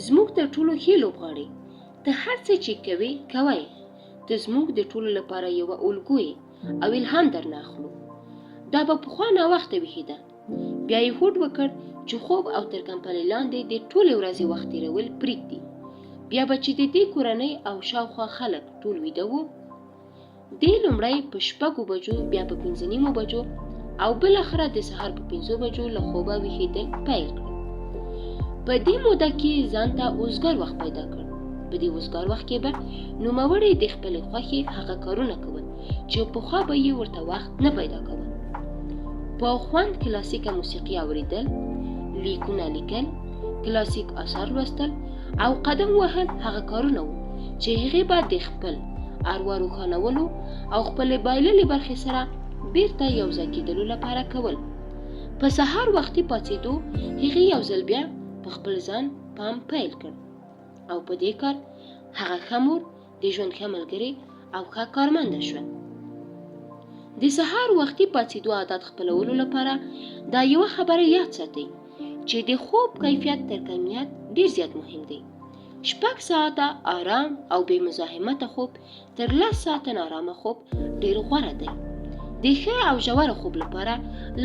زموږ د ټولو ښې لوبغاړې، ته هر څه چې کوې کوئ، ته زموږ د ټولو لپاره یوه الګو یې او الهام درنه اخلو. دا به پخوا ناوخته ویښېده. بیا یې هوډ وکړ چې خوب او تر کمپلې لاندې د ټولې ورځې وخت تېرول پرېږدي. بیا به چې د دې کورنۍ او شاوخوا خلک ټول ویده وو، دې لومړی په 6 بجو، بیا په 5:30 بجو او بالاخره د سهار په 5 بجو له خوبه ویښېدل پیل کړل. په دې موده کې ځان ته اوزګار وخت پیدا کړ. په دې اوزګار وخت کې به نوموړی د خپلې خوښې هغه کارونه کول چې پخوا به یې ورته وخت نه پیدا کول. په خوند کلاسیکه موسیقي اوریدل، لیکونه لیکل، کلاسیک آثار لوستل او قدم وهل هغه کارونه وو چې هغې به د خپل اروا روښانولو او خپلې بایللې برخې سره بیرته یو ځای کېدلو لپاره کول. په سهار وختي پاڅېدو هغې یو ځل بیا په خپل ځان پام پیل کړ او په دې کار هغه ښه مور، د ژوند ښه ملګرې او ښه کارمنده شوه. د سهار وختي پاڅېدو عادت خپلولو لپاره دا یوه خبره یاد ساتئ چې د خوب کیفیت تر کمیت ډیر زیات مهم دی. 6 ساعته آرام او بې مزاحمته خوب تر 10 ساعته نارامه خوب ډیر غوره دی. د ښه او ژور خوب لپاره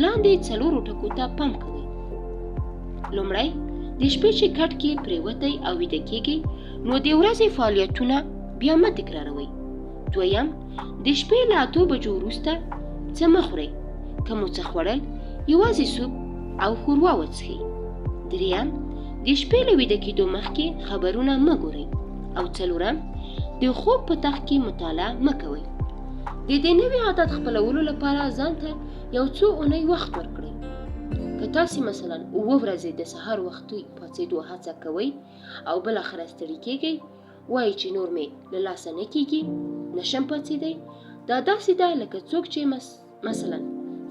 لاندې 4 ټکو ته پام کوئ. لومړی، د شپې چې کټ کې پریوتئ او ویده کېږئ نو د ورځې فعالیتونه بیا مه تکراروئ. دویم، د شپې له 8 بجو وروسته څه مه خورئ. که مو څه خوړل، یوازې سوپ او ښوروا وڅښئ. دریم، د شپې له ویده کېدو مخکې خبرونه مه ګورئ. او څلورم، د خوب په تخت کې مطالعه مه کوئ. د دې نوي عادت خپلولو لپاره ځان ته یو څو اونۍ وخت ورکړئ. که تاسې مثلا 7 ورځې د سهار وختي پاڅېدو هڅه کوئ او بالاخره ستړي کېږئ، وایي چې نور مې له لاسه نه کېږي، نشم پاڅېدی، دا داسې ده لکه څوک چې مثلا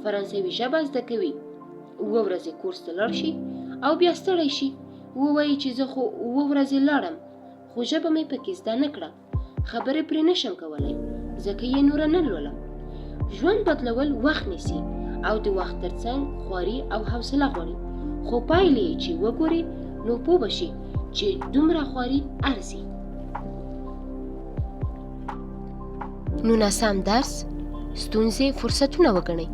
فرانسوي ژبه زده کوي، 7 ورځې کورس ته لاړ شي او بیا ستړی شي، ووایي چې زه خو 7 ورځې لاړم خو ژبه مې پکې زده نه کړه، خبرې پرې نشم کولی ځکه یې نوره نه لولم. ژوند بدلول وخت نیسي او د وخت ترڅنګ خواري او حوصله غواړي، خو پایلې چې وګوري نو پوه بشي چې دومره خواري ارزي. 19 درس، ستونزې فرصتونه وګڼئ.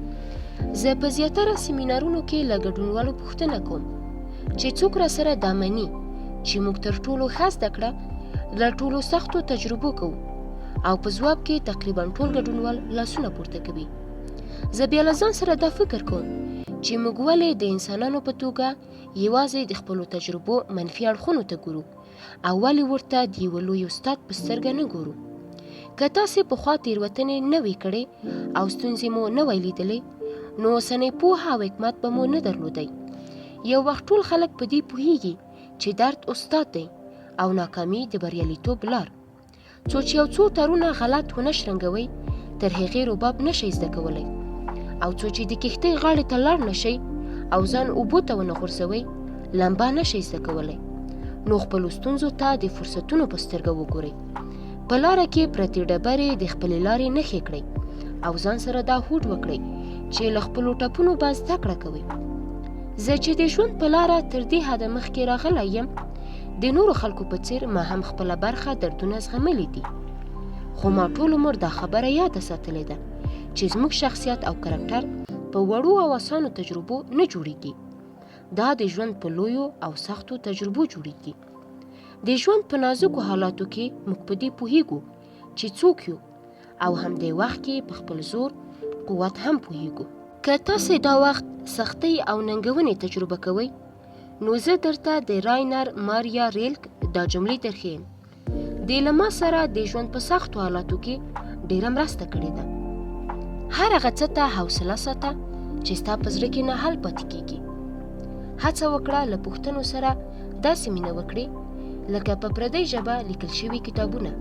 زه په زیاتره سیمینارونو کې له ګډونوالو پوښتنه کوم چې څوک را سره دا مني چې موږ تر ټولو ښه زده کړه له ټولو سختو تجربو کوو، او په ځواب کې تقریبا ټول ګډونوال لاسونه پورته کوي. زه بیا له ځان سره دا فکر کوم چې موږ ولې د انسانانو په توګه یوازې د خپلو تجربو منفي اړخونو ته ګورو او ولې ورته د یوه لوی استاد په سترګه نه ګورو. که تاسې پخوا تېروتنې نه وې کړې او ستونزې مو نه وی لیدلې، نو اوسنۍ پوهه او حکمت به مو نه درلودی. یو وخت ټول خلک په دې پوهیږي چې درد استاد دی او ناکامي د بریالیتوب لار. څو چې یو څو تارونه غلط ونه شرنګوئ، تر هغې رباب نشئ زده کولی. او څو چې د کښتۍ غاړې ته لاړ نشئ او ځان اوبو ته ونه غورځوئ، لمبه نشئ زده کولی. نو خپلو ستونزو ته د فرصتونو په سترګه وګورئ. په لاره کې پرتې ډبرې د خپلې لارې نښې کړئ او ځان سره دا هوډ وکړئ چې له خپلو ټپونو به زده کړه کوئ. زه چې د ژوند په لاره تر دې حده مخکې راغلی یم، د نورو خلکو په څیر ما هم خپله برخه دردونه زغملی دي، خو ما ټول عمر دا خبره یاده ساتلې ده چې زموږ شخصیت او کرکټر په وړو او اسانو تجربو نه جوړیږي، دا د ژوند په لویو او سختو تجربو جوړیږي. د ژوند په نازکو حالاتو کې موږ په دې پوهیږو چې څوک یو، او همدې وخت کې په خپل زور قوت هم پوهیږو. که تاسې دا وخت سختۍ او ننګونې تجربه کوئ، نو زه درته د راینر ماریا ریلک دا جملې درښیم: دې له ما سره د ژوند په سختو حالاتو کې ډېره مرسته کړې ده. هر هغه څه ته حوصله ساته چې ستا په زړه کې نه حل پاتې کېږي. هڅه وکړه له پوښتنو سره داسې مینه وکړې لکه په پردۍ ژبه لیکل شوي کتابونه.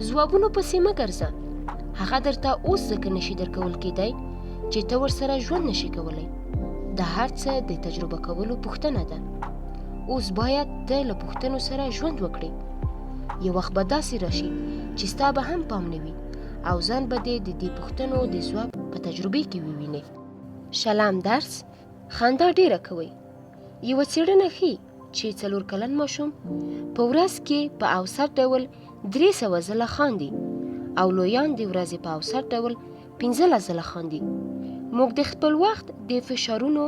ځوابونو پسې مه ګرځه، هغه درته اوس ځکه نشي درکول کېدی چې ته ورسره ژوند نشي کولی. د هر څه د تجربه کولو پوښتنه ده. اوس باید ته له پوښتنو سره ژوند وکړې. یو وخت به داسې راشي چې ستا به هم پام نه وي او ځان به دې د دې پوښتنو د ځواب په تجربې کې ووینې. 20 درس، خندا ډېره کوئ. یوه څېړنه ښیي چې 4 کلن ماشوم په ورځ کې په اوسط ډول 300 ځله خاندي او لویان د ورځې په اوسط ډول 15 ځله خاندي. موږ د خپل وخت د فشارونو،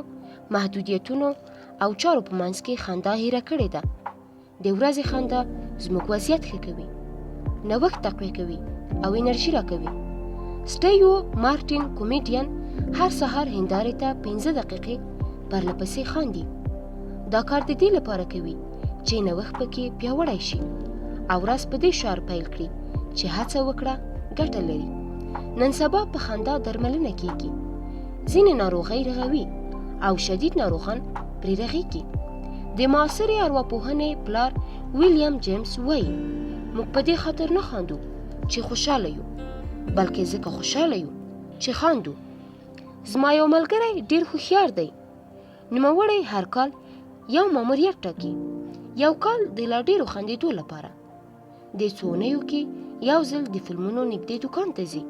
محدودیتونو او چارو په منځ کې خندا هیره کړې ده. د ورځې خندا زموږ وضعیت ښه کوي، نوښت تقویه کوي او انرژي راکوي. سټیو مارټین کومیډین هر سهار هندارې ته 15 دقیقې پرلپسې خاندي. دا کار د دې لپاره کوي چې نوښت پکې پیاوړی شي او ورځ په دې شعار پیل کړي چې هڅه وکړه ګټه لري. نن سبا په خندا درملنه کیږي. ځینې ناروغۍ رغوي او شدید ناروغان پرې رغېږي. د معاصرې ارواپوهنې پلار ویلیام جیمز وایي موږ په دې خاطر نه خاندو چې خوشحاله یو، بلکې ځکه خوشحاله یو چې خاندو. زما یو ملګری ډېر هوښیار دی. نوموړی هر کال یو ماموریت ټاکي، یو کال د لا ډېرو خندېدو لپاره. د څو اونیو کې یو ځل د فلمونو نږدې دوکان ته ځي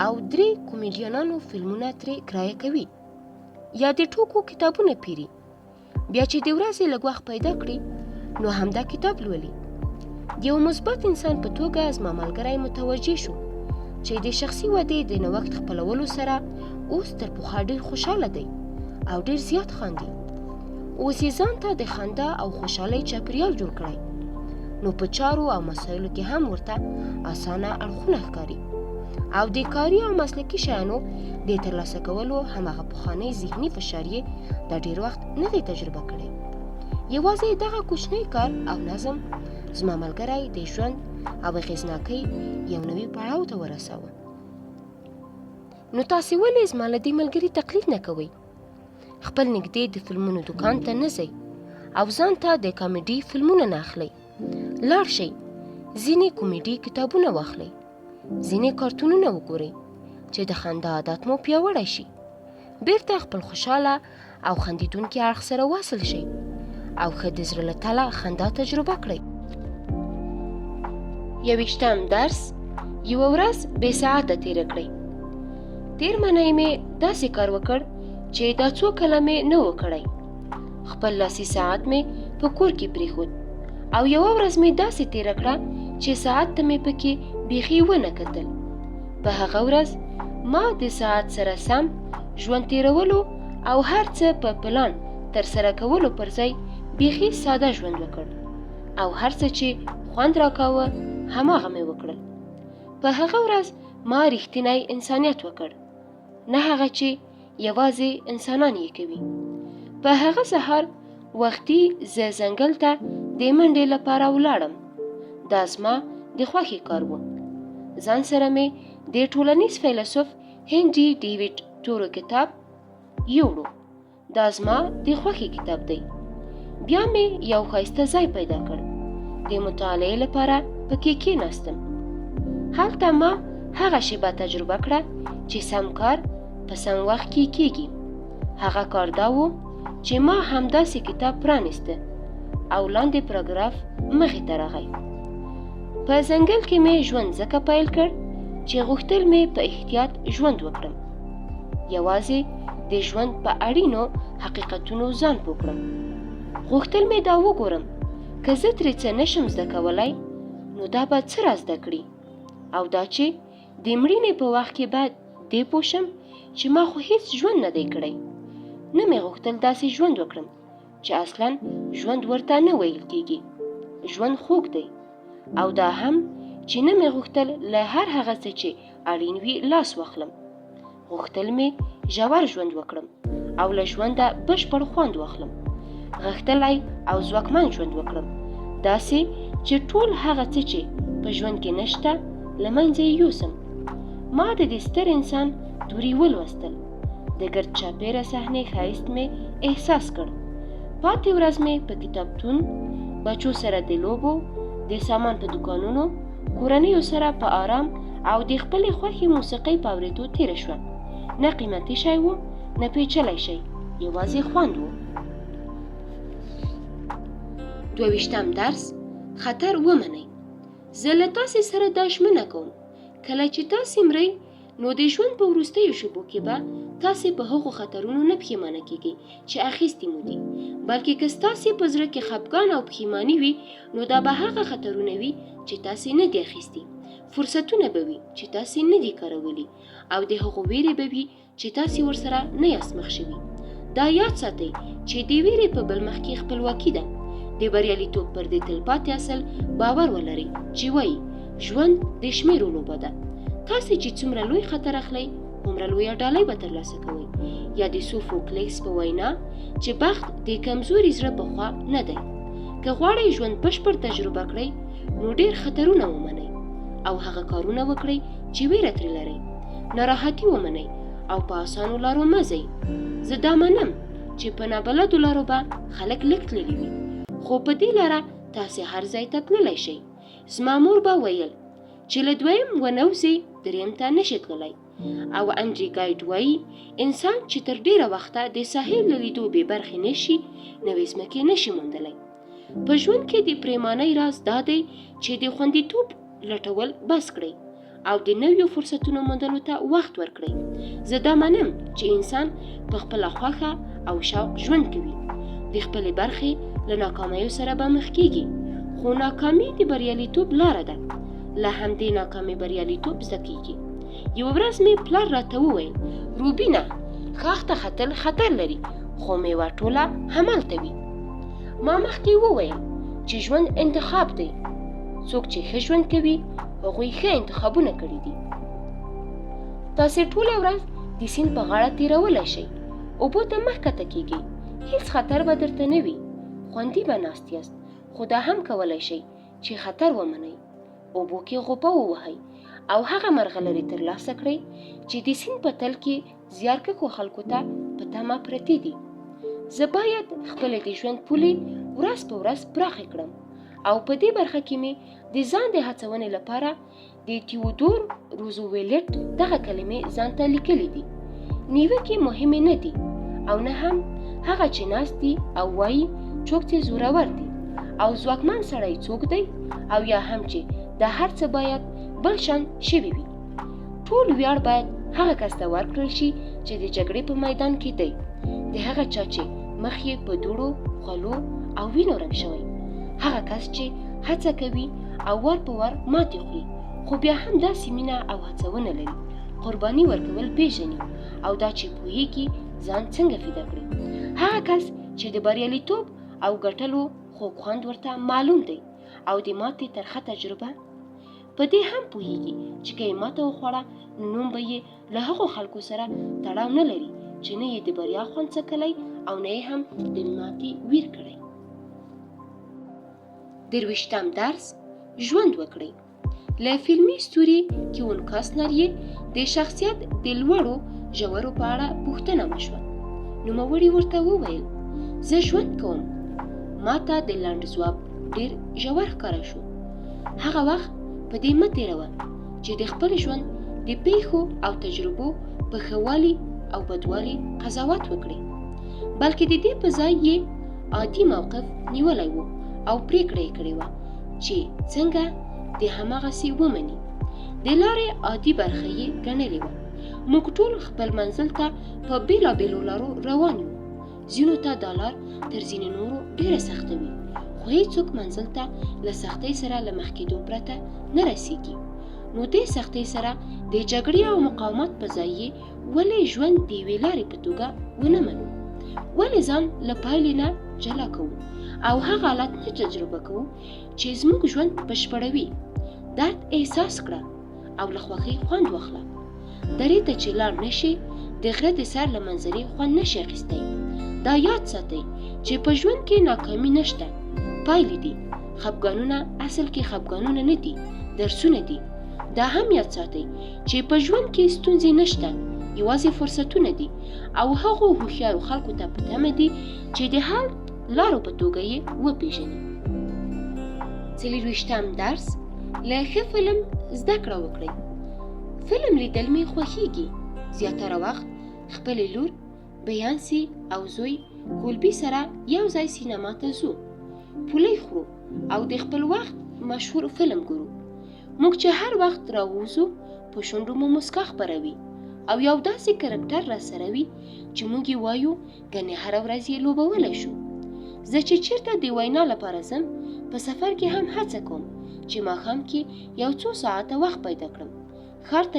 او 3 کومیډیانانو فلمونه ترې کرایه کوي یا د ټوکو کتابونه پیري. بیا چې د ورځې لږ وخت پیدا کړي نو همدا کتاب لولي. د یو مثبت انسان په توګه زما ملګری متوجه شو چې د شخصي ودې د نوښت خپلولو سره اوس تر پخوا ډېر خوشحاله دی او ډېر زیات خاندي. اوس یې ځان ته د خندا او خوشحالۍ چاپېریال جوړ کړی، نو په چارو او مسایلو کې هم ورته اسانه اړخونه ښکاري او د کاري او مسلکي شیانو د ترلاسه کولو هماغه پخوانی ذهني فشار یې د ډېر وخت نه دی تجربه کړی. یوازې دغه کوچنی کار او نظم زما ملګری د ژوند او اغېزناکۍ یو نوي پړاو ته ورساوه. نو تاسې ولې زما له دې ملګري تقلید نه کوئ؟ خپل نږدې د فلمونو دوکان ته نه ځئ او ځان ته د کامیډي فلمونه نه اخلئ. لاړ شئ، ځینې کومیډي کتابونه واخلئ، ځینې کارتونونه وګورئ چې د خندا عادت مو پیاوړی شي. بیرته خپل خوشحاله او خندیدونکي اړخ سره واصل شئ او ښه د زړه له تله خندا تجربه کړئ. 21م درس: یوه ورځ بې ساعته تېره کړئ. تېر منی مې داسې کار وکړ چې دا څو کاله مې نه و کړی. خپل لاسي ساعت مې په کور کې پرېښود او یوه ورځ مې داسې تېره کړه چې ساعت ته مې پکې بیخي ونه کتل. په هغه ورځ ما د ساعت سره سم ژوند تېرولو او هر څه په پلان ترسره کولو پر ځای بیخي ساده ژوند وکړ او هر څه چې خوند راکاوه هماغه مې وکړل. په هغه ورځ ما رښتینی انسانیت وکړ، نه هغه چې یوازې انسانان یې کوي. په هغه سهار وختي زه ځنګل ته د منډې لپاره ولاړم. دا زما د خوښې کار و. ځان سره مې د ټولنیز فیلسوف هنري ډیویډ تورو کتاب یوړو. دا زما د خوښې کتاب دی. بیا مې یو ښایسته ځای پیدا کړ. د مطالعې لپاره پکې کېناستم. هلته ما هغه شیبه تجربه کړه چې سم کار په سم وخت کې کېږي. هغه کار دا و چې ما همداسې کتاب پرانیسته او لاندې پاراګراف مخې ته راغی. په ځنګل کې مې ژوند ځکه پیل کړ چې غوښتل مې په احتیاط ژوند وکړم. یوازې د ژوند په اړینو حقیقتونو ځان پوه کړم. غوښتل مې دا وګورم که زه ترې څه نشم زده کولی نو دا به څه را زده کړي، او دا چې د مړینې په وخت کې به دې پوه شم چې ما خو هیڅ ژوند نه دی کړی. نه مې غوښتل داسې ژوند وکړم چې اصلاً ژوند ورته نه ویل کېږي. ژوند خوږ دی. او دا هم چې نه مې غوښتل له هر هغه څه چې اړین وي لاس واخلم. غوښتل مې ژور ژوند وکړم او له ژونده بشپړ خوند واخلم. غښتلی او ځواکمن ژوند وکړم، داسې چې ټول هغه څه چې په ژوند کې نشته له منځه یې یوسم. ما د دې ستر انسان توري ولوستل. د ګرد چاپېره صحنې ښایست مې احساس کړ. پاتې ورځ مې په کتابتون، بچو سره د لوبو، د سامان په دوکانونو، کورنیو سره په آرام او د خپلې خوښې موسیقۍ په اورېدو تېره شوه. نه قیمتي شی و، نه پیچلی شی، یوازې خوند و. 22م درس: خطر ومنئ. زه له تاسې سره دا ژمنه کوم، کله چې تاسې مرئ نو د ژوند په وروستیو شېبو کې به تاسې په هغو خطرونو نه پښیمانه کیږئ چې اخیستي مو دي، بلکې که ستاسې په زړه کې خفګان او پښیماني وي نو دا به هغه خطرونه وي چې تاسې نه دي اخیستي، فرصتونه به وي چې تاسې نه دي کارولی، او د هغو ویرې به وي چې تاسې ورسره نه یاست مخ شوي. دا یاد ساتئ چې د ویرې په بل مخ کې خپلواکي ده. د بریالیتوب پر دې تلپاتې اصل باور ولرئ چې وایي ژوند د شمیرو لوبه ده. تاسې چې څومره لوی خطر اخلئ هومره لویه ډالۍ به ترلاسه کوئ. یا د سوفوکلیس په وینا چې بخت د کمزوري زړه په خوا نه دی. که غواړئ ژوند بشپړ تجربه کړئ نو ډېر خطرونه ومنئ او هغه کارونه وکړئ چې ویره ترې لرئ. ناراحتي ومنئ او په اسانو لارو مه ځئ. زه دا منم چې په نابلدو لارو به خلک لږ تللي وي، خو په دې لاره تاسې هر ځای ته تللی شئ. زما مور به ویل چې له دویم ونوځې دریم ته نشي تللی، او انډري ګایډ وایي انسان چې تر ډیره وخته د ساحل له لیدو بې برخې نشي نوې ځمکې نشي موندلی. په ژوند کې د پریمانۍ راز دا دی چې د خوندیتوب لټول بس کړئ او د نویو فرصتونو موندلو ته وخت ورکړئ. زه دا منم چې انسان په خپله خوښه او شوق ژوند کوي. د خپلې برخې له ناکامیو سره به مخ کیږي، خو ناکامي د بریالیتوب لاره ده. له همدې ناکامۍ بریالیتوب زده کیږي. یوه ورځ مې پلار راته وویل روبینه ښاخ ته ختل خطر لري خو میوه ټوله همالته وي. ما مخکې وویل چې ژوند انتخاب دی. څوک چې ښه ژوند کوي هغوی ښه انتخابونه کړي دي. تاسې ټوله ورځ د سیند په غاړه تیرولی شئ، اوبو ته مه ښکته کیږئ، هیڅ خطر به درته نه وي، خوندي به ناست یاست. خو دا هم کولی شئ چې خطر ومنئ، اوبو کې غوپه ووهئ او هغه مرغلرې ترلاسه کړئ چې د سیند په تل کې زیارکښو خلکو ته په تمه پرتې دي. زه باید خپلې د ژوند پولې ورځ په ورځ پراخې کړم، او په دې برخه کې مې د ځان د هڅونې لپاره د تیودور روزویلټ دغه کلمې ځان ته لیکلي دي. نیوکې مهمې نه دي او نه هم هغه چې ناست دي او وایي څوک چې زورور دي او ځواکمن سړی څوک دی، او یا هم چې دا هر څه باید بل شان شوي وي. ټول ویاړ باید هغه کس ته ورکړل شي چې د جګړې په میدان کې دی، د هغه چا چې مخ یې په دوړو، خولو او وینو رنګ شوی، هغه کس چې هڅه کوي او ور په ور ماتې خوري خو بیا هم داسې مینه او هڅونه لري، قرباني ورکول پیژني او دا چې پوهیږي ځان څنګه فدا کړي. هغه کس چې د بریالیتوب او ګټلو خوږ خوند ورته معلوم دی او د ماتې ترخه تجربه په دې هم پوهیږي چې که یې ماته وخوړه نو نوم به یې له هغو خلکو سره تړاو نه لري چې نه یې د بریا خوند څکلی او نه یې هم د ماتې ویر کړی. 23م درس ژوند وکړئ. له فلمي ستوري کیون کاسنر یې د شخصیت د لوړو ژورو په اړه پوښتنه وشوه. نوموړي ورته وویل زه ژوند کوم. ما ته د لنډ ځواب ډېر ژور ښکاره شو. هغه وخت په دې مه تېروه چې د خپل ژوند د پیښو او تجربو په ښه والي او بدوالي قضاوت وکړي، بلکې د دې په ځای یې عادي موقف نیولی و او پریکړه یې کړې وه چې څنګه د هماغسې ومني. د لارې عادي برخه یې ګڼلې وه. موږ ټول خپل منزل ته په بېلابېلو لارو روان یو. ځینو ته دا لار تر ځینې نورو ډېره سخته وي، خو هیڅوک منزل ته له سختۍ سره له مخ کېدو پرته نه رسیږي. نو دې سختۍ سره د جګړې او مقاومت په ځای یې ولې ژوند د یوې لارې په توګه ونه منو؟ ولې ځان له پایلې نه جلا کوو او هغه حالت نه تجربه کوو چې زموږ ژوند بشپړوي؟ درد احساس کړه او له خوښۍ خوند واخله. درې ته چې لاړ نشي د غره د سر له منظرې خوند نشي اخیستی. دا یاد ساتئ چې په ژوند کې ناکامي نشته، پایلې دي. خفګانونه اصل کې خفګانونه نه دي، درسونه دي. دا هم یاد ساتئ چې په ژوند کې ستونزې نشته، یوازې فرصتونه دي او هغو هوښیارو خلکو ته په تمه دي چې د حل لارو په توګه یې وپېژني. 24م درس له ښه فلم زده کړه وکړئ. فلم لیدل مې خوښیږي. زیاتره وخت خپلې لور بیانسي او زوی کولبي سره یو ځای سینما ته ځو، پولۍ خورو او د خپل وخت مشهور فلم ګورو. موږ چې هر وخت راووځو په شونډو مو مسکا خپروي او یو داسې کرکټر را سره وي چې موږ یې وایو ګنې هره ورځ یې لوبولی شو. زه چې چیرته د وینا لپاره ځم په سفر کې هم هڅه کوم چې ماښام کې یو څو ساعته وخت پیدا کړم، ښار ته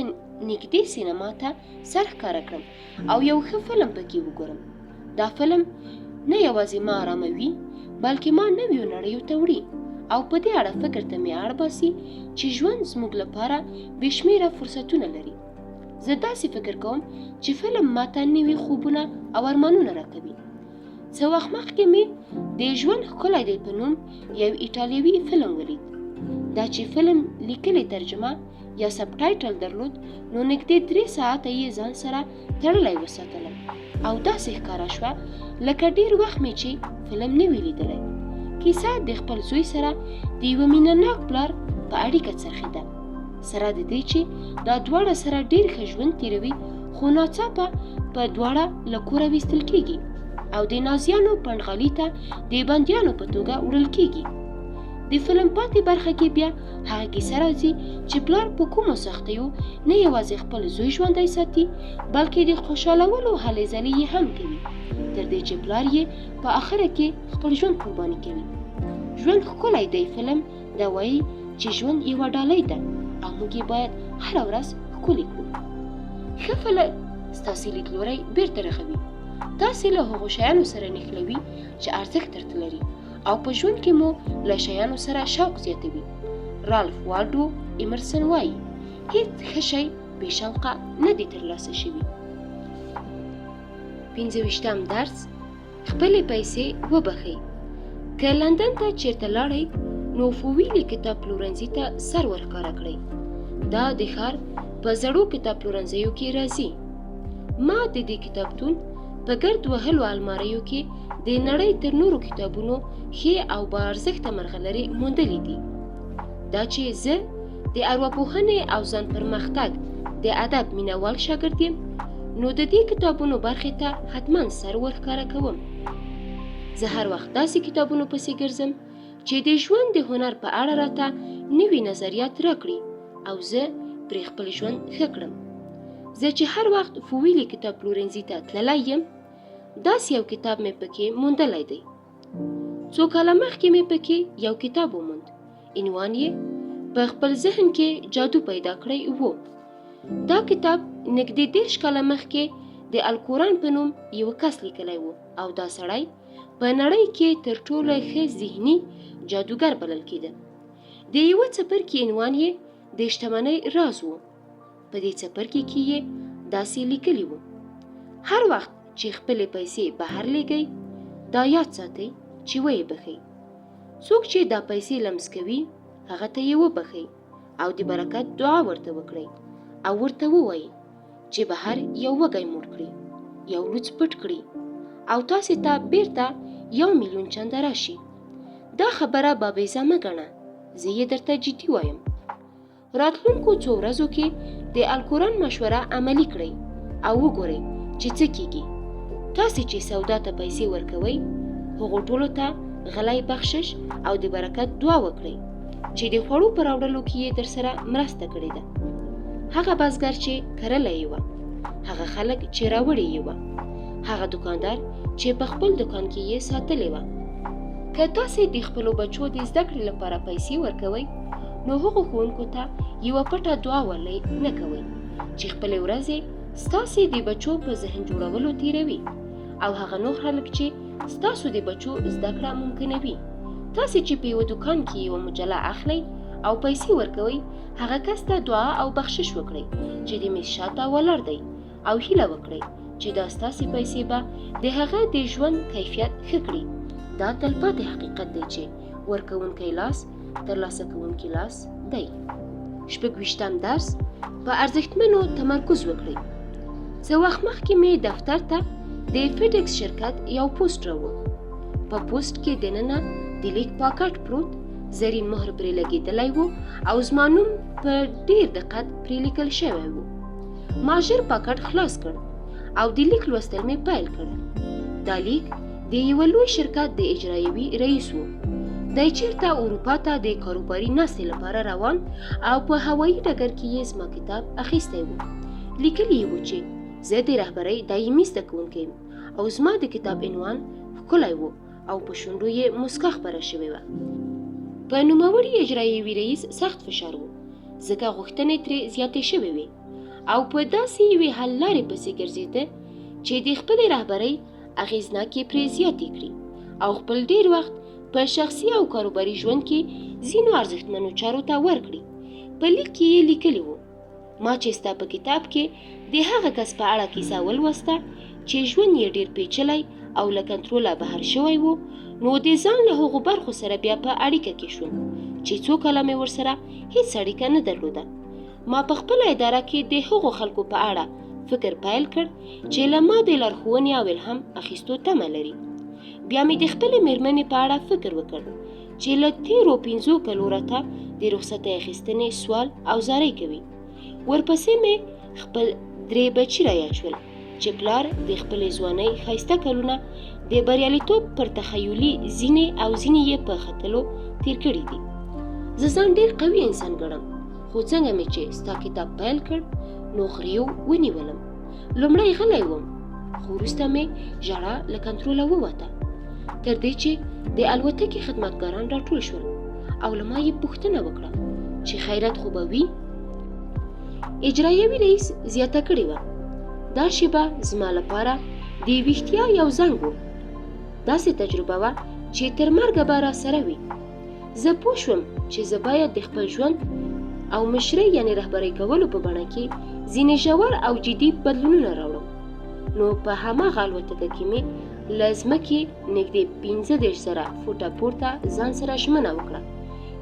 نږدې سینما ته سر ښکاره کړم او یو ښه فلم پکې وګورم. دا فلم نه یوازې ما آراموي بلکې ما نویو نړیو ته وړي او په دې اړه فکر ته مې اړ باسي چې ژوند زموږ لپاره بې شمېره فرصتونه لري. زه داسې فکر کوم چې فلم ماته نوي خوبونه او ارمانونه راکوي. څه وخت مخکې مې د ژوند ښکلی دی په نوم یو ایټالوي فلم ولید. دا چې فلم لیکلې ترجمه یا سبټایټل درلود نو نږدې 3 ساعته یې ځان سره تړلی وساتلم او داسې ښکاره شوه لکه ډېر وخت مې چې فلم نه وي لیدلی. کیسه د خپل زوی سره د یوه مینهناک پلار په اړیکه څرخېده، سره د دې چې دا دواړه سره ډېر ښه ژوند تېروي خو ناڅاپه په دواړه له کوره ویستل کېږي او د نازیانو پنډغالي ته د بندیانو په توګه وړل کېږي. د فلم پاتې برخه کې بیا هغه کیسه راځي چې پلار په کومو سختیو نه یوازې خپل زوی ژوندی ساتي بلکې د خوشحالولو هلې ځلې یې هم کوي تر دې چې پلار یې په آخره کې خپل ژوند قرباني کوي. ژوند ښکلی دی فلم دا وایي چې ژوند یوه ډالۍ ده او موږ یې باید هره ورځ ښکلې کړو. ښه فلم ستاسې لیدلوری بیرته رغوي، تاسې له هغو شیانو سره نښلوي چې ارزښت درته لري او په ژوند کې مو له شیانو سره شوق زیاتوي. رالف والډو ایمرسن وایي هیڅ ښه شی بې شوقه نه دی ترلاسه شوي. 25م درس خپلې پیسې وبخئ. که لندن ته چیرته لاړئ نو فوویلي کتاب پلورنځي ته سر ورښکاره کړئ. دا د ښار په زړو کتاب پلورنځیو کې راځي. ما د دې کتابتون په ګرد وهلو الماریو کې د نړۍ تر نورو کتابونو ښې او با ارزښته مرغلرې موندلې دي. دا چې زه د ارواپوهنې او ځان پرمختګ د ادب مینهوال شاګرد یم نو د دې کتابونو برخې ته حتما سر ورښکاره کوم. زه هر وخت داسې کتابونو پسې ګرځم چې د ژوند د هنر په اړه راته نوي نظریات راکړي او زه پرې خپل ژوند ښه کړم. زه چې هر وخت فوویلي کتاب پلورنځي ته تللی یم داسې یو کتاب مې پکې موندلی دی. څو کاله مخکې مې پکې یو کتاب وموند، عنوان یې په خپل ذهن کې جادو پیدا کړی و. دا کتاب نږدې 30 کاله مخکې د القرآن په نوم یو کس لیکلی و او دا سړی په نړۍ کې تر ټولو ښه ذهني جادوګر بلل کېده. د یوه څپرکي عنوان یې د شتمنۍ راز و. په دې څپرکي کې یې داسې لیکلي و: هر وخت چې خپلې پیسې بهر لیږئ دا یاد ساتئ چې ویې بخئ. څوک چې دا پیسې لمس کوي هغه ته یې وبخئ او د برکت دعا ورته وکړئ او ورته ووایئ چې بهر یو وږی موړ کړي، یو لوڅ پټ کړي او تاسې ته بیرته 1 میلیون چنده راشي. دا خبره بابیزه مه ګڼه، زه یې درته جدي وایم. راتلونکو څو ورځو کې د القرآن مشوره عملي کړئ او وګورئ چې څه کیږي. تاسې چې سودا ته پیسې ورکوئ هغو ټولو ته غلی بخشش او د برکت دعا وکړئ چې د خوړو په راوړلو کې یې در سره مرسته کړې ده. هغه بزګر چې کرلی یې وه، هغه خلک چې راوړي یې وه، هغه دکاندار چې په خپل دکان کې یې ساتلې وه. که تاسې د خپلو بچو د زده کړې لپاره پیسې ورکوئ نو هغو ښوونکو ته یوه پټه دعا ولې نه کوئ چې خپلې ورځې ستاسې د بچو په ذهن جوړولو تیروي او هغه نور خلک چې ستاسو د بچو زده کړه ممکنوي. تاسې چې په یوه دکان کې یوه مجله اخلئ او پیسې ورکوئ هغه کس ته دعا او بخشش وکړئ چې د میز شاته ولاړ دی او هیله وکړئ چې دا ستاسې پیسې به د هغه د ژوند کیفیت ښه کړي. دا تلپاتې حقیقت دی چې ورکوونکی لاس ترلاسه کوونکی لاس دی. 26م درس په ارزښتمنو تمرکز وکړئ. څه وخت مخکې مې دفتر ته د فیډکس شرکت یو پوسټ راوړ. په پوسټ کې دننه د لیک پاکټ پروت، زرین مهر پرې لګېدلی و او زما نوم په ډېر دقت پرې لیکل شوی و. ما ژر پاکټ خلاص کړ او د لیک لوستل مې پیل کړ. دا لیک د یوه لوی شرکت د اجرایوي رئیس و. دی چېرته اروپا ته د کاروباري ناستې لپاره روان او په هوایي ډګر کې یې زما کتاب اخیستی و. لیکلي وو چې زه د رهبرۍ دایمي زده کوونکی یم او زما د کتاب عنوان ښکلی و او په شونډو یې مسکا خپره شوې وه. په نوموړي اجرایوي رئیس سخت فشار و ځکه غوښتنې ترې زیاتې شوې وې او په داسې یوې حل لارې پسې ګرځېده چې د خپلې رهبرۍ اغېزناکې پرې زیاتې کړي او خپل ډېر وخت په شخصي او کاروباري ژوند کې ځینو ارزښتمنو چارو ته ورکړي. په لیک کې یې لیکلي وو: ما چې ستا په کتاب کې د هغه کس په اړه کیسه ولوسته چې ژوند یې ډېر پیچلی او له کنټروله بهر شوی و، نو د ځان له هغو برخو سره بیا په اړیکه کې شوم چې څو کاله مې ورسره هیڅ اړیکه نه درلوده. ما په خپله اداره کې د هغو خلکو په اړه فکر پیل کړ چې له ما د لارښوونې او الهام اخیستو تمه لري. بیا مې د خپلې مېرمنې په اړه فکر وکړ چې له تېرو 5 کلو راته د رخصتۍ اخیستنې سوال او زارۍ کوي. ورپسې مې خپل 3 بچي رایاد شول چې پلار د خپلې ځوانۍ ښایسته کلونه د بریالیتوب پر تخیلي ځینې او ځینې یې په ختلو تیر کړي دي. زه ځان ډېر قوي انسان ګڼم، خو څنګه مې چې ستا کتاب پیل کړ نو غریو ونیولم. لومړی غلی وم، خو وروسته مې ژړا له کنټروله ووته، تر دې چې د الوتکې خدمتګاران راټول شول او له ما یې پوښتنه وکړه چې خیرت خو به وي. اجرایوي رئیس زیاته کړې وه: دا شیبه زما لپاره د ویښتیا یو زنګ و. داسې تجربه وه چې تر مرګه به راسره وي. زه پوه شوم چې زه باید د خپل ژوند او مشرۍ یعنې رهبرۍ کولو په بڼه کې ځینې ژور او جدي بدلونونه راوړم. نو په هماغه الوتکه کې مې له ځمکې نږدې 15,000 فوټه پورته ځان سره ژمنه وکړه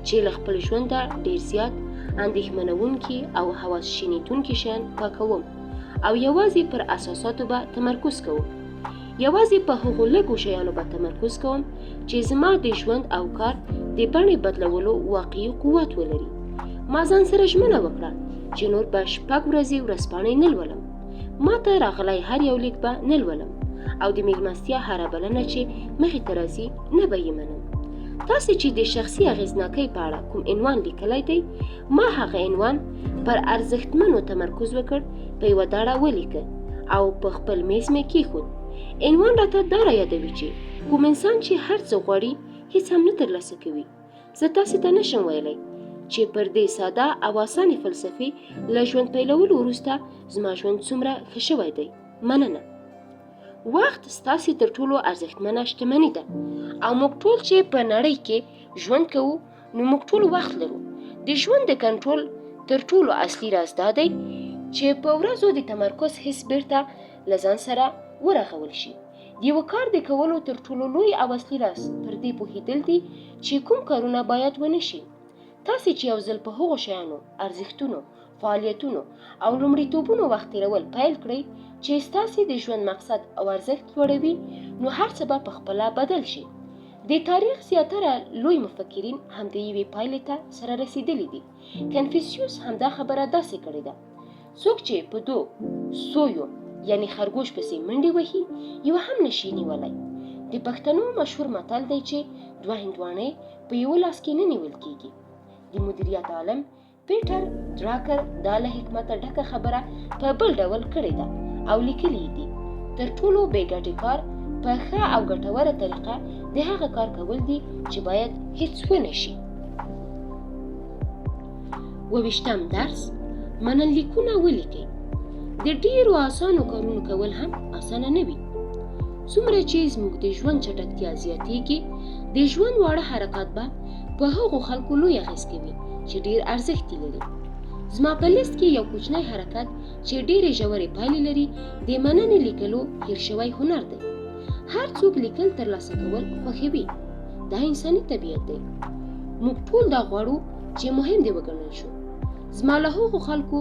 چې له خپل ژونده ډېر زیات اندېښمنوونکي او حواس شینېدونکي شیان پاکوم او یوازې پر اساساتو به تمرکز کوم. یوازې په هغو لږو شیانو به تمرکز کوم چې زما د ژوند او کار د بڼې بدلولو واقعي قوت ولري. ما ځان سره ژمنه وکړه چې نور به 6 ورځې ورځپاڼې نه لولم، ما ته راغلی هر یو لیک به نه لولم او د میلمستیا هره بلنه چې مخې ته راځي نه به یې منم. تاسې چې د شخصي اغېزناکۍ په اړه کوم عنوان لیکلی دی، ما هغه عنوان پر ارزښتمنو تمرکز وکړ، په یوه داړه ولیکه او په خپل میز مې کېښود. عنوان راته دا رایادوي چې کوم انسان چې هر څه غواړي هیڅ هم نه ترلاسه کوي. زه تاسې ته نشم ویلی چې پر دې ساده او اسانې فلسفې له ژوند پیلولو وروسته زما ژوند څومره ښه شوی دی. مننه. وخت ستاسې تر ټولو ارزښتمنه شتمني ده او موږ ټول چې په نړۍ کې ژوند کوو نو موږ ټول وخت لرو. د ژوند د کنټرول تر ټولو اصلي راز دا دی چې په ورځو د تمرکز حس بیرته له ځان سره ورغول شي. د یو کار د کولو تر ټولو لوی او اصلي راز پر دې پوهېدل دي چې کوم کارونه باید ونه شي. تاسې چې یو ځل په هغو شیانو، ارزښتونو، فعالیتونو او لومړیتوبونو وخت تېرول پیل کړئ چې ستاسې د ژوند مقصد او ارزښت لوړوي، نو هر څه به پخپله بدل شي. د تاریخ زیاتره لوی مفکرین هم د یوې پایلې ته سره رسېدلي دي. کنفوسیوس همدا خبره داسې کړې ده: څوک چې په 2 سویو یعنی خرګوش پسې منډې وهي یو هم نشي نیولی. د پښتنو مشهور متل دی چې 2 هندواڼې په یو لاس کې نه نیول کېږي. د مدیریت عالم پیټر ډراکر دا له حکمته ډکه خبره په بل ډول کړې ده او لیکلي دي: تر ټولو بې ګټې کار په ښه او ګټوره طریقه د هغه کار کول دي چې باید هیڅ ونه شي. 28م درس: مننلیکونه ولیکئ. د ډېرو اسانو کارونو کول هم اسانه نه وي. څومره چې زموږ د ژوند چټکتیا زیاتېږي، د ژوند واړه حرکات به په هغو خلکو لوی اغېز کوي چې ډېر ارزښت لري. زما په لیست کې یو کوچنی حرکت چې ډېرې ژورې پایلې لري د مننې لیکلو هیر شوی هنر دی. هر څوک لیکل ترلاسه کول خوښوي، دا انساني طبیعت دی. موږ ټول دا غواړو چې مهم دی وګڼل شو. زما له هغو خلکو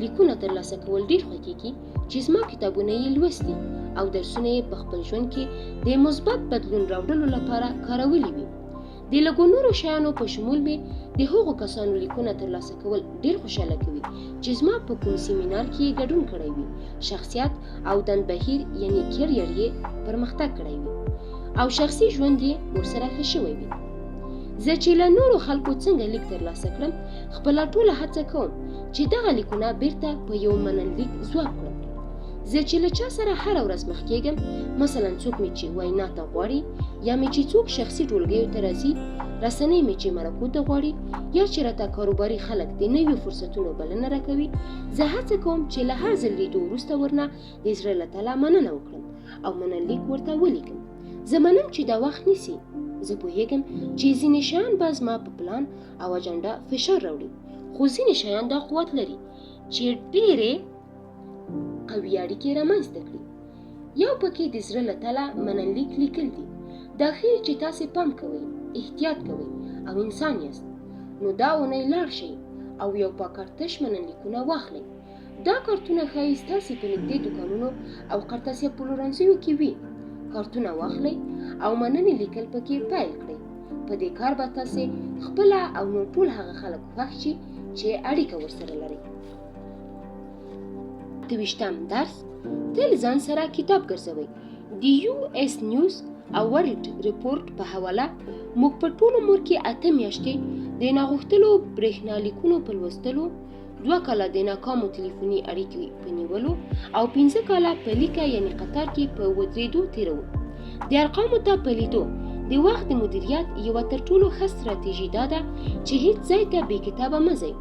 لیکونه ترلاسه کول ډېر خوښېږي چې زما کتابونه یې لوستي او درسونه یې په خپل ژوند کې د مثبت بدلون راوړلو لپاره کارولي وي. د لږو نورو شیانو په شمول مې د هغو کسانو لیکونه ترلاسه کول ډېر خوشحاله کوي چې زما په کوم سیمینار کې یې ګډون کړی وي، شخصیت او دند بهیر یعنی کیریر یې پرمختګ کړی وي او شخصي ژوند یې ورسره ښه شوی وي. زه چې له نورو خلکو څنګه لیک ترلاسه کړم، خپله ټوله هڅه کوم چې دغه لیکونه بیرته په یو مننلیک ځواب کړم. زه چې له چا سره هره ورځ مخ کېږم، مثلا څوک مې چې وینا ته غواړي، یا مې چې څوک شخصي ټولګیو ته راځي، رسنۍ مې چې مرکو ته غواړي، یا چې راته کاروباري خلک د نویو فرصتونو بلنه راکوي، زه هڅه کوم چې له هر ځل لیدو وروسته ورنه د زړه له تله مننه وکړم او مننلیک ورته ولیکم. زه منم چې دا وخت نیسي. زه پوهیږم چې ځینې شیان به زما په پلان او اجنډا فشار راوړي، خو ځینې شیان دا قوت لري چې ډېرې قوي اړیکې رامنځته کړي. یو پکې د زړه له تله مننلیک لیکل دي. دا ښیي چې تاسې پام کوئ، احتیاط کوئ او انسان یاست. نو دا اونۍ لاړ شئ او یو پاکټ تش مننلیکونه واخلئ. دا کارتونه ښایي ستاسې په نږدې دوکانونو او قرطاسیه پلورنځیو کې وي. کارتونه واخلئ او مننې لیکل پکې پیل کړئ. په دې کار به تاسې خپله او نور ټول هغه خلک خوښ شي چې اړیکه ورسره لرئ. 28م درس: تل ځان سره کتاب ګرځوئ. د US نیوز او ورلد ریپورټ په حواله موږ په ټول عمر کې 8 میاشتې د ناغوښتلو برېښنالیکونو په لوستلو، 2 کاله د ناکامو ټلیفوني اړیکې په نیولو او 15 کاله په لیکه یعنی قطار کې په ودرېدو تیرو. د ارقامو ته په لیدو د وخت د مدیریت یوه تر ټولو ښه ستراتیژي دا ده چې هیڅ ځای ته بې کتابه مه ځئ.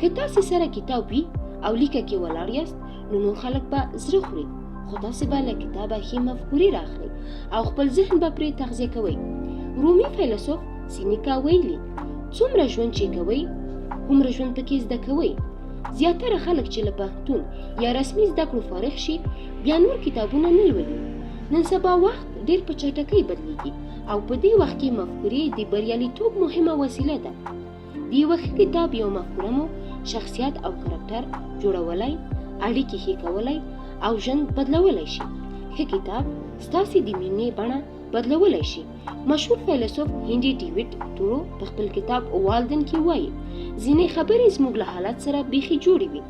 که تاسې سره کتاب وي او لیکه کې ولاړ یاست، نو نور خلک به زړه خوري، خو تاسې به له کتابه ښې مفکورې راخلئ او خپل ذهن به پرې تغذیه کوئ. رومي فیلسوف سینیکا ویلي: څومره ژوند چې کوئ هومره ژوند پکې زده کوئ. زیاتره خلک چې له پوهنتون یا رسمي زده کړو فارغ شي، بیا نور کتابونه نه لولي. نن سبا وخت ډېر په چټکۍ بدلیږي او په دې وخت کې مفکورې د بریالیتوب مهمه وسیله ده. د یوه ښه کتاب یو مفکوره مو شخصیت او کرکټر جوړولی، اړیکې ښې کولی او ژوند بدلولی شي. ښه کتاب ستاسې د مینې بڼه بدلولی شي. مشهور فیلسوف هنري ډیویډ تورو په خپل کتاب والدن کې وایي: ځینې خبرې زموږ له حالت سره بیخي جوړې وي.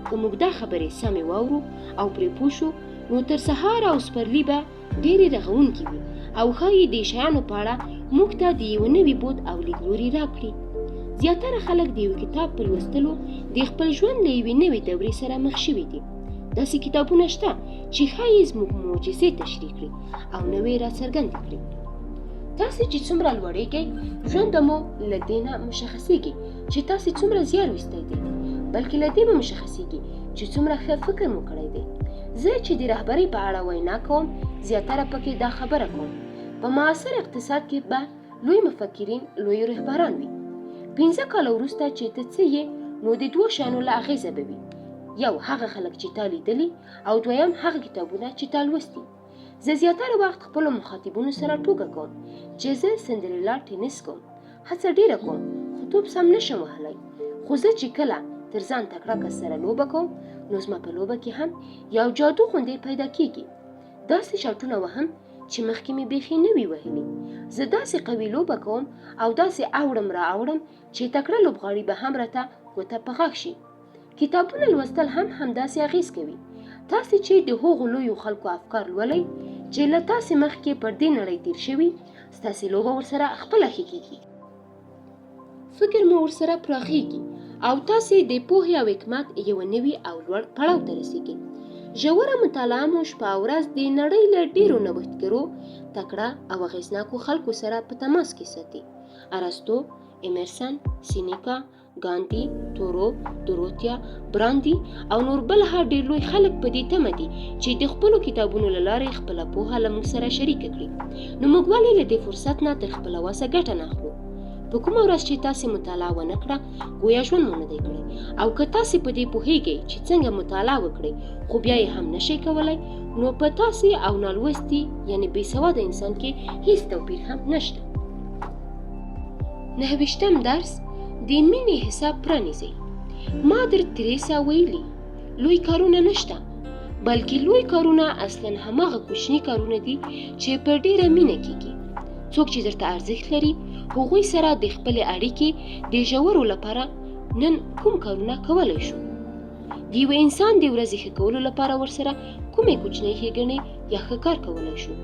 که موږ دا خبرې سمې واورو او پرې پوه شو، نو تر سهار او سپرلي به ډېرې رغونکې وي او ښایي د شیانو په اړه موږ ته د یو نوي بود او لیدلوري راکړي. زیاتره خلک د یو کتاب په لوستلو د خپل ژوند له یوې نوې دورې سره مخ شوي دي. داسې کتابونه شته چې ښایي زموږ معجزې تشریح کړي او نوې راڅرګندې کړي. تاسې چې څومره لوړېږئ، ژوند به مو له دې نه مشخصېږي چې تاسې څومره زیار ویستی دی، بلکې له دې به مشخصېږي چې څومره ښه فکر مو کړی دی. زه چې د رهبرۍ په اړه وینا کوم، زیاتره پکې دا خبره کوم: په معاصر اقتصاد کې به لوی مفکرین لوی رهبران وي. 15 کاله وروسته چې ته څه یې، نو د 2 شیانو له اغېزه به وي: یو هغه خلک چې تا لیدلي، او دویم هغه کتابونه چې تا لوستي. زه زیاتره وخت خپلو مخاطبینو سره ټوکه کوم چې زه سندریلا ټینس کوم. هڅه ډېره کوم خو توپ سم نشم وهلی، خو زه چې کله تر ځان تکړه کس سره لوبه کوم، نو زما په لوبه کې هم یو جادو غوندې پیدا کېږي. داسې شاټونه وهم چې مخکې مې بیخي نه وي وهلي. زه داسې قوي لوبه کوم او داسې اوړم را اوړم چې تکړه لوبغاړي به هم راته ګوته په غاښ شي. کتابونه لوستل هم همداسې اغېز کوي. تاسې چې د هغو لویو خلکو افکار لولئ چې له تاسې مخکې پر دې نړۍ تیر شوي، ستاسې لوبه ورسره خپله ښه کېږي. فکر مو ورسره پراخېږي او تاسې د پوهې او حکمت یوه نوي او لوړ پړاو ته رسېږئ. ژوره مطالعه مو شپه او ورځ د نړۍ له ډېرو نوښتګرو، تکړه او اغېزناکو خلکو سره په تماس کې ساتي. ارسطو، ایمرسن، سینیکا، ګاندي، تورو، دوروتیا، براندي او نور بل هر ډېر لوی خلک په دې تمه دي چې د خپلو کتابونو له لارې خپله پوهه له موږ سره شریکه کړي. نو موږ ولې له دې فرصت نه تر خپله وسه ګټه نه اخلو؟ په کومه ورځ چې تاسې مطالعه ونه کړه، گویا ژوند مو نه دی کړی. او که تاسې په دې پوهیږئ چې څنګه مطالعه وکړئ، خو بیا یې هم نشئ کولی، نو په تاسې او نالوستي یعنی بې سواده انسان کې هیڅ توپیر هم نشته. 29م درس: د مینې حساب پرانیزئ. مادر تریسا ویلي: لوی کارونه نشته، بلکې لوی کارونه اصلا هماغه کوچني کارونه دي چې په ډېره مینه کېږي. څوک چې درته ارزښت لري، هغوی سره د خپلې اړیکې د ژورو لپاره نن کوم کارونه کولی شو. د یو انسان د ورځې ښه کولو لپاره ورسره کومې کوچنۍ ښېګڼې یا ښه کار کولی شو.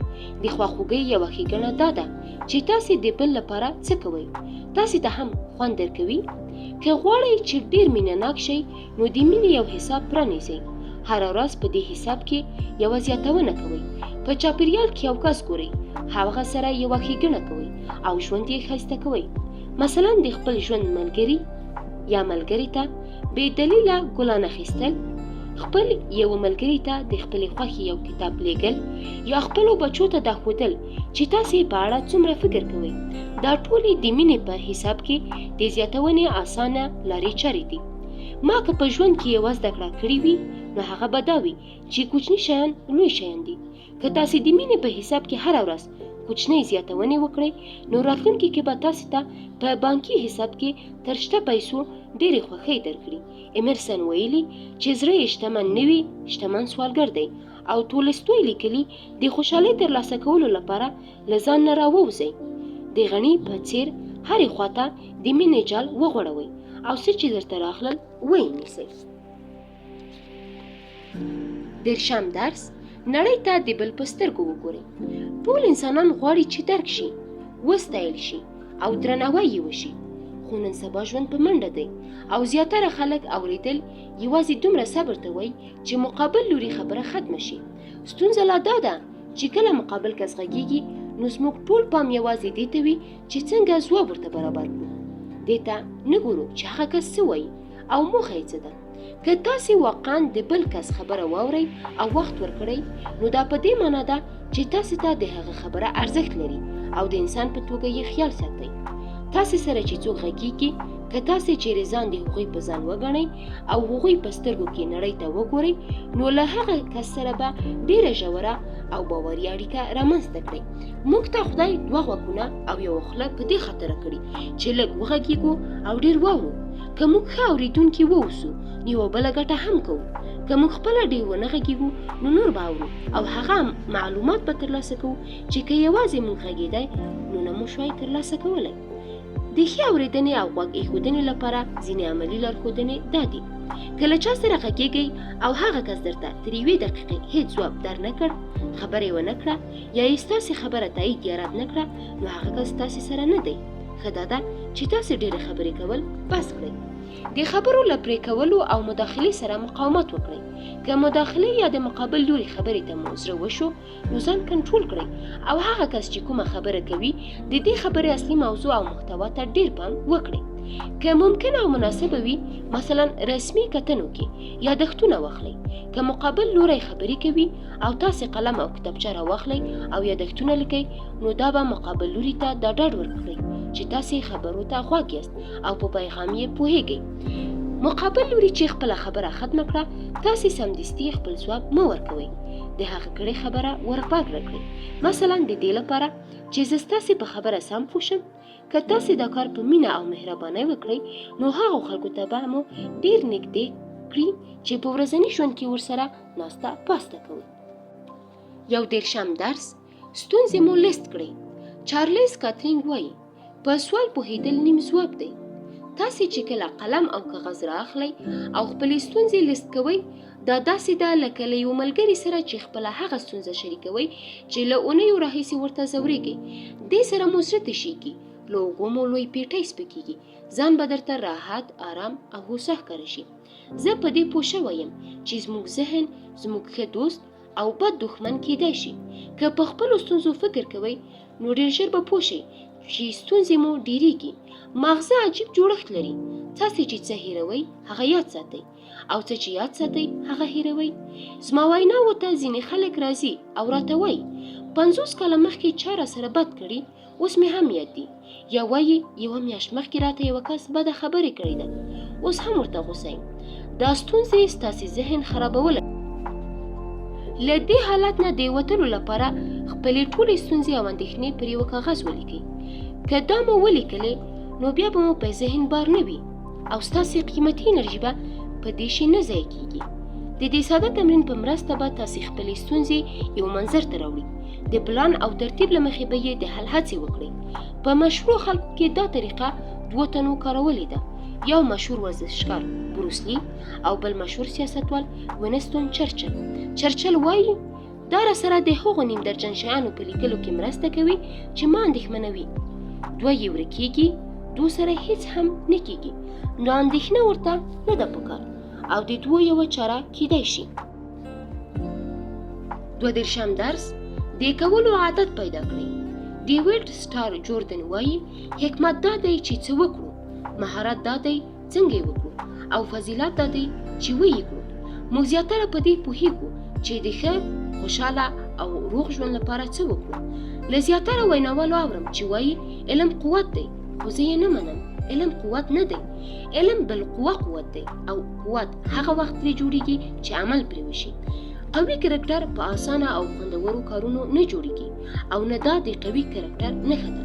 د خواخوږۍ یوه ښېګڼه دا ده چې تاسې د بل لپاره څه کوئ تاسې ته هم خوند درکوي. که غواړئ چې ډېر مینه ناک شئ نو د مینې یو حساب پرانیزئ. هره ورځ په دې حساب کې یوه زیاتونه کوئ. په چاپېریال کې یو کس ګورئ، هغه سره یوه ښېګڼه کوئ او ژوند یې ښایسته کوئ. مثلا د خپل ژوند ملګري یا ملګرې ته بې دلیله ګلان اخیستل، خپل یو ملګري ته د خپلې خوښې یو کتاب لیږل یا خپلو بچو ته دا ښودل چې تاسې په اړه څومره فکر کوئ. دا ټولې د مینې په حساب کې د زیاتونې اسانه لارې چارې دي. ما که په ژوند کې یوه زده کړه کړې وي نو هغه به دا وي چې کوچني شیان لوی شیان دي. که تاسې د مینې په حساب کې هره ورځ کوچنۍ زیاتونې وکړئ نو راتلونکي کې به تاسې ته په بانکي حساب کې تر شته پیسو ډېرې خوښۍ درکړي. ایمرسن ویلي چې زړه یې شتمن نه وي شتمن سوالګر دی، او تولستوی لیکلي د خوشحالۍ ترلاسه کولو لپاره له ځان نه راووځئ. د غني په څېر هرې خواته د مینې جال وغوړوئ او څه چې درته راغلل ویې نیسئ. 10 درس: نړۍ ته د بل په سترګو وګورئ. ټول انسانان غواړي چې درک شي، وستایل شي او درناوی یې وشي، خو نن سبا ژوند په منډه دی او زیاتره خلک اورېدل یوازې دومره صبر ته وایي چې مقابل لوري خبره ختمه شي. ستونزه لا دا ده چې کله مقابل کس غږیږي نو زموږ ټول پام یوازې دې ته وي چې څنګه ځواب ورته برابر کړو. دې ته نه ګورو چې هغه کس څه وایي او موخه یې څه ده. که تاسې واقعا د بل کس خبره واورئ او وخت ورکړئ نو دا په دې معنا ده چې تاسې ته د هغه خبره ارزښت لري او د انسان په توګه یې خیال ساتئ. تاسې سره چې څوک غږیږي که تاسې چیرې ځان د هغوی په ځان وګڼئ او هغوی په سترګو کې نړۍ ته وګورئ نو له هغه کس سره به ډېره ژوره او باوري اړیکه رامنځته کړئ. موږ ته خدای 2 غوږونه او یوه خوله په دې خاطره کړي چې لږ وغږیږو او ډېر واورو. که موږ ښه اورېدونکي واوسو نو یوه بله ګټه هم کوو. که موږ خپله ډېر ونه غږیږو نو نور به اورو او هغه معلومات به ترلاسه کوو چې که یوازې موږ غږېدی نو نه مو شوای ترلاسه کولی. د ښې اورېدنې او غوږ ایښودنې لپاره ځینې عملي لارښودنې دا دي: که له چا سره غږېږئ او هغه کس درته تر 1 دقیقې هېڅ ځواب در نه کړ، خبره یې ونه کړه یا یې ستاسې خبره تایید یا رد نه کړه نو هغه کس تاسې سره نه دی. ښه دا ده چې تاسې ډېرې خبرې کول بس کړئ. د خبرو له پرې کولو او مداخلې سره مقاومت وکړئ. که مداخلې یا د مقابل لوري خبرې ته مو زړه وشو نو ځان کنټرول کړئ او هغه کس چې کومه خبره کوي د دې خبرې اصلي موضوع او محتوا ته ډېر پام وکړئ. که ممکن او مناسبه وي مثلا رسمي کتنو کې یادښتونه واخلئ. که مقابل لوری خبرې کوي او تاسې قلم او کتابچه راواخلئ او یادښتونه لیکئ نو دا به مقابل لوري ته دا ډاډ ورکړئ چې تاسې خبرو ته غوږ یاست او په پیغام یې پوهیږئ. مقابل لوري چې خپله خبره ختمه کړه تاسې سمدستي خپل ځواب مه ورکوئ. د هغه کړې خبره ورغبرګه کړئ. مثلا د دې لپاره چې زه ستاسې په خبره سم پوه شم. که تاسې دا کار په مینه او مهربانۍ وکړئ نو هغو خلکو ته به مو ډېر نږدې کړي چې په ورځني ژوند کې ورسره ناسته پاسته کوئ. 11 درس: ستونزې مو لیست کړئ. چارلیز کاترینګ وایي په سوال پوهېدل نیم ځواب دی. تاسې چې کله قلم او کاغذ رااخلئ او خپلې ستونزې لیست کوئ دا داسې ده لکه له یو ملګري سره چې خپله هغه ستونزه شریکوئ چې له اونیو راهیسې ورته ځورېږئ. دې سره مو زړه تشېږي، له اوږو مو لوی پیټی سپکېږي، ځان به درته راحت، آرام او هوسا ښکاره شي. زه په دې پوه شوی یم چې زموږ ذهن زموږ ښه دوست او بد دښمن کیدای شي. که په خپلو ستونزو فکر کوئ نو ډېر ژر به پوه شئ چې ستونزې مو ډېرېږي. ماغزه عجیب جوړښت لري. تاسې چې څه هېروئ هغه یاد ساتئ او څه چې یاد ساتئ هغه هېروئ. زما ویناوو ته ځینې خلک راځي او راته وایي 50 کاله مخکې چا را سره بد کړي اوس مې هم یاد دي. یا وایي یوه میاشت مخکې راته یوه کس بده خبرې کړې ده اوس هم ورته غوسه یم. دا ستونزې ستاسې ذهن خرابولی. له دې حالت نه د وتلو لپاره خپلې ټولې ستونزې او اندېښنې پر یوه کاغذ ولیکئ. که دا مو ولیکلې نو بیا به مو په ذهن بار نه وي او ستاسې قیمتي انرژي به په دې شي نه ضایع کیږي. د دې ساده تمرین په مرسته به تاسې خپلې ستونزې یو منظر ته راوړئ. د پلان او ترتیب له مخې به یې د حل هڅې وکړئ. په مشهورو خلکو کې دا طریقه 2 تنو کارولې ده. یو مشهور ورزشکار بروس لی او بل مشهور سیاستوال وینستون چرچل. چرچل وایي دا راسره د هغو نیم درجن شیانو په لیکلو کې مرسته کوي چې ما اندېښمنوي. دوه یې ورکېږي، دوه سره هیڅ هم نه کېږي، نو اندېښنه ورته نه ده پکار او د دوو یوه چاره کیدای شي. 22 درس د کولو عادت پیدا کړئ. ډیویډ سټار جوردن وایي حکمت دا دی چې څه وکړو، مهارت دا دی څنګه یې وکړو، او فضیلت دا دی چې ویې کړو. موږ زیاتره په دې پوهیږو چې د ښه، خوشحاله او روغ ژوند لپاره څه وکړو. له زیاتره ویناوالو اورم چې وایي علم قوت دی، خو زه یې نه منم. علم قوت نه دی، علم بالقوه قوت دی، او قوت هغه وخت پرې جوړیږي چې عمل پرې وشي. قوي کرکټر په اسانه او خوندورو کارونو نه جوړیږي، او نه دا د قوي کرکټر نښه ده.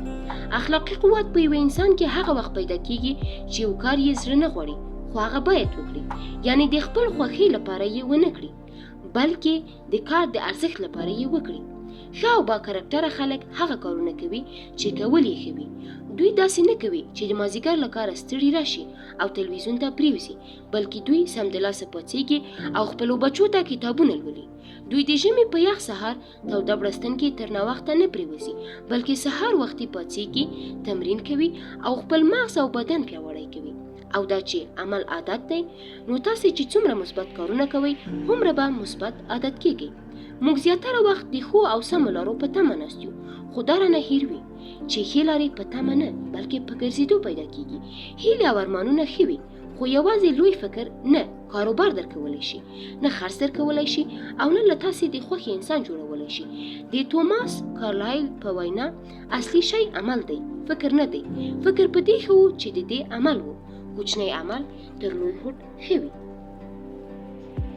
اخلاقي قوت په یو انسان کې هغه وخت پیدا کیږي چې یو کار یې زړه نه غواړي، خو هغه باید وکړي، یعنی د خپل خوښۍ لپاره یې ونه کړي، بلکې د کار د ارزښت لپاره یې وکړي. ښه او با کرکټره خلک هغه کارونه کوي چې کول یې ښه وي. دوی داسې نه کوي چې د مازدیګر له کاره ستړي راشي او تلویزیون ته پریوزي، بلکې دوی سمدلاسه پاڅېږي او خپلو بچو ته کتابونه لولي. دوی د ژمي په یخ سهار توده بړستن کې تر ناوخته نه پریوزي، بلکې سهار وختي پاڅېږي، تمرین کوي او خپل مغز او بدن پیاوړی کوي. او دا چې عمل عادت دی، نو تاسې چې څومره مثبت کارونه کوئ هومره به مثبت عادت کیږي. موږ زیاتره وخت د ښو او سمو لارو په تمه ناست یو، خو دا رانه هیر وي چې ښې لارې په تمه نه بلکې په ګرځېدو پیدا کیږي. هیلې او ارمانونه ښه وي، خو یوازې لوی فکر نه کاروبار درکولی شي، نه خرڅ درکولی شي، او نه له تاسې د خوښې انسان جوړولی شي. د توماس کارلایل په وینا اصلي شی عمل دی، فکر نه دی. فکر په دې ښه و چې د دې عمل و. کوچنی عمل تر لوی هوډ ښه وي.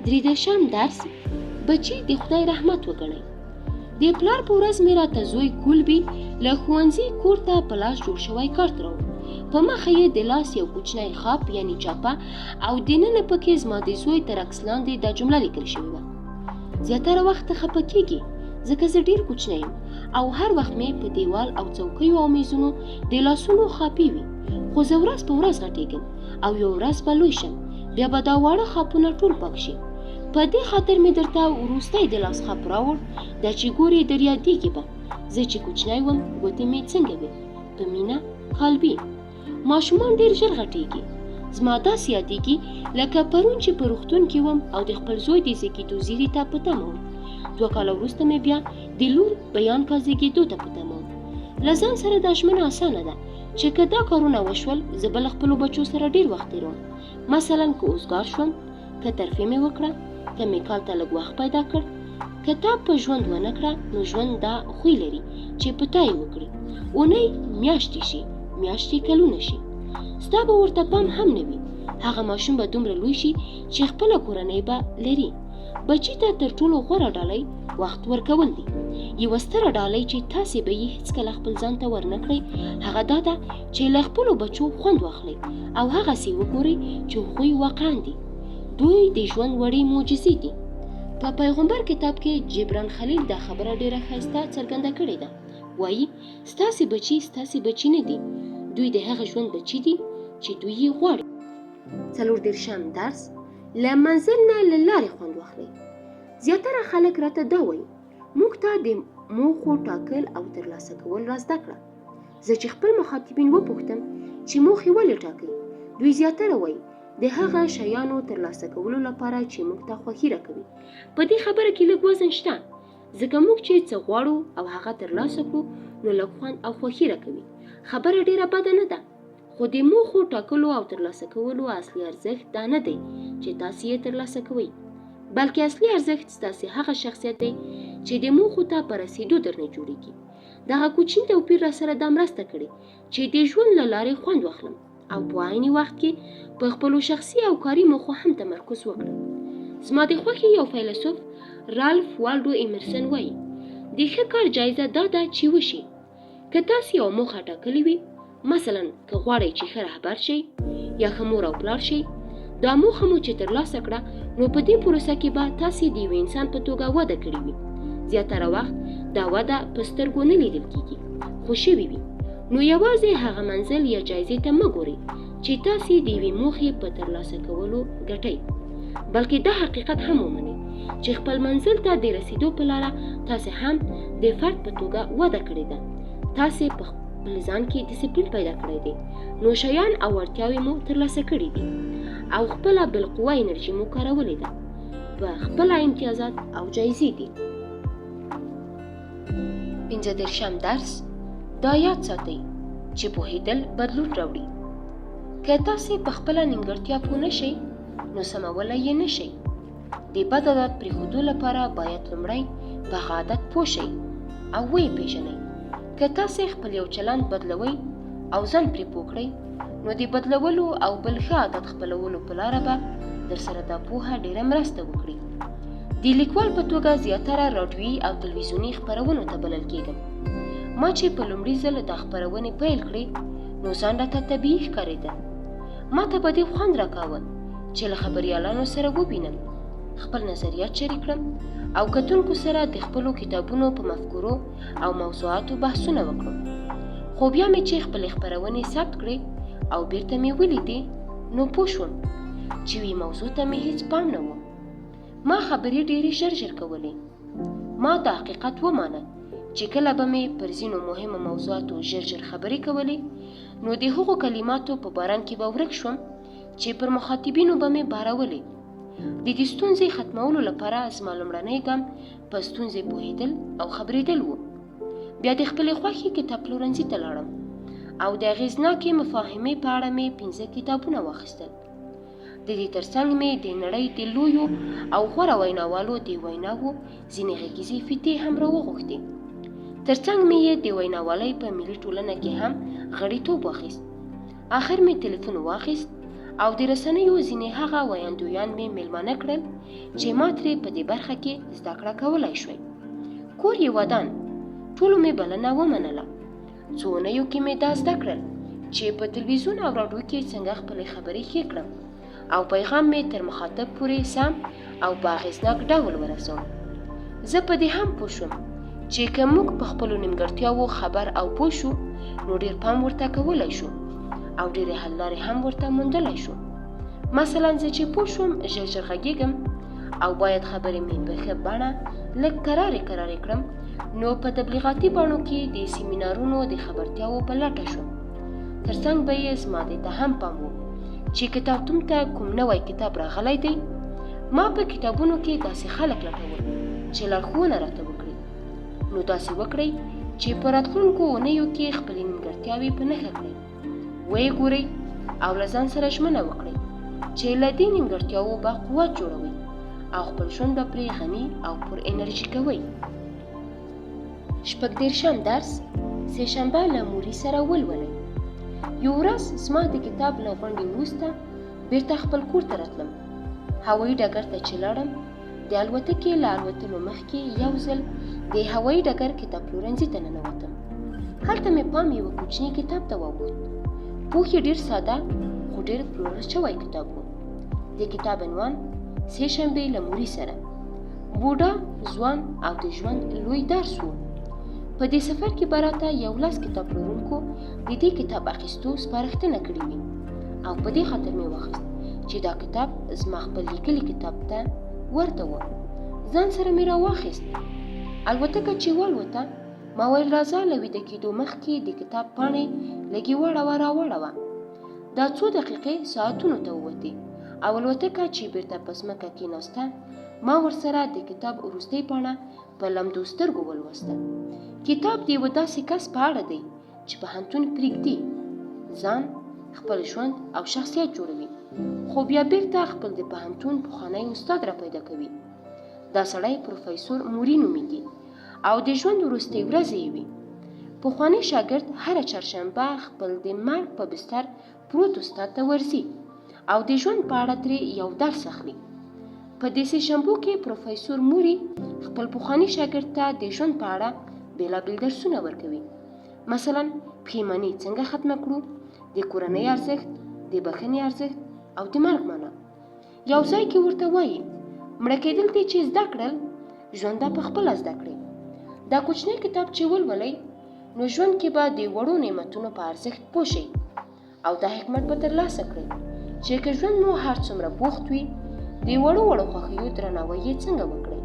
23 درس بچی د خدای رحمت وګڼئ. د پلار په ورځ مې راته زوی کولبي له ښوونځي کور ته په لاس جوړ شوی کارت راوړ. په مخه یې د لاس یو کوچنی خاپ یعنی چاپه، او دننه پکې زما د زوی تر عکس لاندې دا جمله لیکل شوې وه: زیاتره وخت خفه کېږي ځکه زه ډېر کوچنی یم او هر وخت مې په دیوال او څوکیو او میزونو د لاسونو خاپې وي، خو زه ورځ په ورځ غټېږم او یو ورځ به لوی شم، بیا به دا واړه خاپونه ټول پاک شي. په دې خاطر مې درته وروستی د لاس خاپ راوړ، دا چې ګورې در یادېږي به زه چې کوچنی وم ګوتې مې څنګه وې. په مینه کالبي. ماشومان ډېر ژر غټېږي. زما داسې یادېږي لکه پرون چې په روغتون کې وم او د خپل زوی د زېږېدو زیري ته په تمه وم. 2 کاله وروسته مې بیا د لور بیان کا زېږېدو ته په تمه وم. له ځان سره دا ژمنه اسانه ده چې که دا کارونه وشول زه به له خپلو بچو سره ډېر وخت تېروم. مثلا که اوزګار شوم، که ترفیع مې وکړه، که مې کال ته لږ وخت پیدا کړ. که تا په ژوند ونه کړه نو ژوند دا خوی لري چې په تا یې وکړي. اونۍ میاشتې شي، میاشتې کلونه شي، ستا به ورته پام هم نه وي. هغه ماشوم به دومره لوی شي چې خپله کورنۍ به لري. بچي ته تر ټولو غوره ډالۍ وخت ورکول دي. یوه ستره ډالۍ چې تاسې به یې هېڅکله خپل ځان ته ورنه کړئ هغه دا ده چې له خپلو بچو خوند واخلئ او هغسې وګورئ چې هغوی واقعا دي. دوی د ژوند وړې معجزې دي. په پیغمبر کتاب کې جبران خلیل دا خبره ډېره ښایسته څرګنده کړې ده. وایي ستاسې بچي ستاسې بچي نه دي، دوی د هغه ژوند بچي دي چې دوی یې غواړي. 24 درس له منزل نه له لارې خوند واخلئ. زیاتره خلک راته دا وایي موږ ته د موخو ټاکل او ترلاسه کول را زده کړه. زه چې خپل مخاطبین وپوښتم چې موخې ولې ټاکئ، دوی زیاتره وایي د هغه شیانو ترلاسه کولو لپاره چې موږ ته خوښي راکوي. په دې خبره کې لږ وزن شته، ځکه موږ چې څه غواړو او هغه ترلاسه کړو نو لږ خوند او خوښي راکوي. خبره ډېره بده نه ده، خو د موخو ټاکلو او ترلاسه کولو اصلي ارزښت دا نه دی چې تاسې یې ترلاسه کوئ، بلکې اصلي ارزښت ستاسې هغه شخصیت دی چې د موخو ته په رسېدو درنه جوړیږي. دغه کوچنی توپیر را سره دا مرسته کړې چې د ژوند له لارې خوند واخلم او په عیني وخت کې په خپلو شخصي او کاري موخو هم تمرکز وکړم. زما د خوښې یو فیلسوف رالف والډو ایمرسن وایي د ښه کار جایزه دا ده چې وشي که تاسې یو موخه ټاکلې وي، مثلا که غواړئ چې ښه رهبر شئ یا ښه مور او پلار شئ، دا موخه مو چې ترلاسه کړه نو په دې پروسه کې به تاسې د یو انسان په توګه وده کړې وي. زیاتره وخت دا وده په سترګو نه لیدل کېږي، خو شوې وي. نو یوازې هغه منزل یا جایزې ته مه ګورئ چې تاسې د یوې موخې په ترلاسه کولو ګټئ، بلکې دا حقیقت هم ومنئ چې خپل منزل ته د رسیدو په لاره تاسې هم د فرد په توګه وده کړې ده. تاسې په خپل ځان کې ډیسپلین پیدا کړی دی، نو شیان او اړتیاوې مو ترلاسه کړي دي او خپله بالقوه انرژي مو کارولې ده. په خپله امتیازات او جایزې دي. 15 درس دا یاد ساتئ چې پوهېدل بدلون راوړي. که تاسې په خپله نیمګړتیا پوه نشئ نو سمولی یې نشئ. د بد عادت پرېښودو لپاره باید لومړی په هغه عادت پوه شئ او ویې پېژنئ. که تاسې خپل یو چلند بدلوئ او ځان پرې پوه کړئ نو د بدلولو او بل ښه عادت خپلولو په لاره به درسره دا پوهه ډېره مرسته وکړي. د لیکوال په توګه زیاتره راډیویي او تلویزیوني خپرونو ته بلل کېږم. ما چې په لومړي ځل دا خپرونې پیل کړې نو ځان راته طبیعي ښکارېده. ما ته به دې خوند راکاوه چې له خبریالانو سره ووینم، خپل نظریات شریک کړم او کتونکو سره د خپلو کتابونو په مفکورو او موضوعاتو بحثونه وکړم. خو بیا مې چې خپلې خپرونې ثبت کړې او بیرته مې ولیدې نو پوه شوم چې وی موضوع ته مې هیڅ پام نه و. ما خبرې ډېرې ژر کولې. ما دا حقیقت ومانه چې کله به مې پر ځینو مهمو موضوعاتو ژر خبرې کولې نو د هغو کلماتو په باران کې به ورک شوم چې پر مخاطبینو به مې بارولې. د دې ستونزې ختمولو لپاره زما لومړنی ګام په ستونزې پوهېدل او خبرېدل و. بیا د خپلې خوښې کتاب پلورنځي ته لاړم او د اغېزناکې مفاهمې په اړه مې 15 کتابونه واخیستل. د دې ترڅنګ مې د نړۍ د لویو او غوره ویناوالو د ویناوو ځینې غږیزې فتې هم راوغوښتې. ترڅنګ مې یې د ویناوالۍ په ملي ټولنه کې هم غړیتوب واخیست. آخر مې تلیفون واخیست او د رسنیو ځینې هغه ویاندویان مې میلمانه کړل چې ما ترې په دې برخه کې زده کړه کولی شوی. کور یې ودان، ټولو مې بلنه ومنله. څو اونیو کې مې دا زده کړل چې په تلویزیون او راډیو کې څنګه خپلې خبرې ښې کړم او پیغام مې تر مخاطب پورې سم او په اغېزناک ډول ورسوم. زه په دې هم پوه شوم چې که موږ په خپلو نیمګړتیاوو خبر او پوه شو نو ډېر پام ورته کولی شو او ډېرې حل لارې هم ورته موندلی شو. مثلا زه چې پوه شوم ژر غږېږم او باید خبرې مې په ښه بڼه لږ کرارې کړم نو په تبلیغاتي بڼو کې د سیمینارونو د خبرتیاوو په لټه شوم. ترڅنګ به یې زما دې ته هم پام و چې کتابتون ته کوم نوی کتاب راغلی دی. ما په کتابونو کې داسې خلک لټول چې لارښوونه راته وکړي. نو داسې وکړئ چې په راتلونکو اونیو کې خپلې نیمګړتیاوې په نښه کړئ، ویې ګورئ او له ځان سره ژمنه وکړئ چې له دې نیمګړتیاوو به قوت جوړوئ او خپل ژوند به پرې غني او پر انرژي کوئ. 14 درس سهشنبه له موري سره ولولئ. یو ورځ زما د کتاب له غونډې وروسته بیرته خپل کور ته راتلم. هوایي ډګر ته چې لاړم د الوتکې له الوتلو مخکې یو ځل د هوایي ډګر کتاب پلورنځي ته ننوتم. هلته مې پام یوه کوچني کتاب ته واوښت. پوښ یې ډېر ساده خو ډېر پلورل شوی کتاب و. د کتاب عنوان سهشنبې له موري سره. بوډا، ځوان او د ژوند لوی درس و. په دې سفر کې به راته 11 کتاب پلورونکو د دې کتاب اخیستو سپارښتنه کړې وي او په دې خاطر مې واخیست چې دا کتاب زما خپل لیکلي کتاب ته ورته و. ځان سره مې راواخیست. الوتکه چې والوته ما ویل راځه له ویده کېدو مخکې د کتاب پاڼې لږې راوړوه. دا څو دقیقې ساعتونو ته ووتې او الوتکه چې بیرته په ځمکه کېناسته ما ورسره د کتاب وروستۍ پاڼه په لمدو سترګو ولوسته. کتاب د یوه داسې کس په اړه دی چې پوهنتون پرېږدي، ځان، خپل ژوند او شخصیت جوړوي، خو بیا بیرته خپل د پوهنتون پخوانی استاد را پیدا کوي. دا سړی پروفیسور موري نومیږي او د ژوند وروستۍ ورځې یې وي. پخوانی شاګرد هره چهارشنبه خپل د مرګ په بستر پروت استاد ته ورځي او د ژوند په اړه ترې یو درس اخلي. په دې سهشنبو کې پروفیسور موري خپل پخوانی شاګرد ته د ژوند په اړه بېلابېل درسونه ورکوي. مثلا پښیماني څنګه ختمه کړو، د کورنۍ ارزښت، د بښنې ارزښت او د مرګ معنا. یو ځای کې ورته وایي مړه کېدل دي چې زده کړل، ژوند به پخپله زده کړې. دا کوچنی کتاب چې ولولئ نو ژوند کې به د وړو نعمتونو په ارزښت پوه شئ او دا حکمت به ترلاسه کړئ چې که ژوند مو هر څومره بوخت وي د وړو وړو خوښیو درناوی یې څنګه وکړئ؟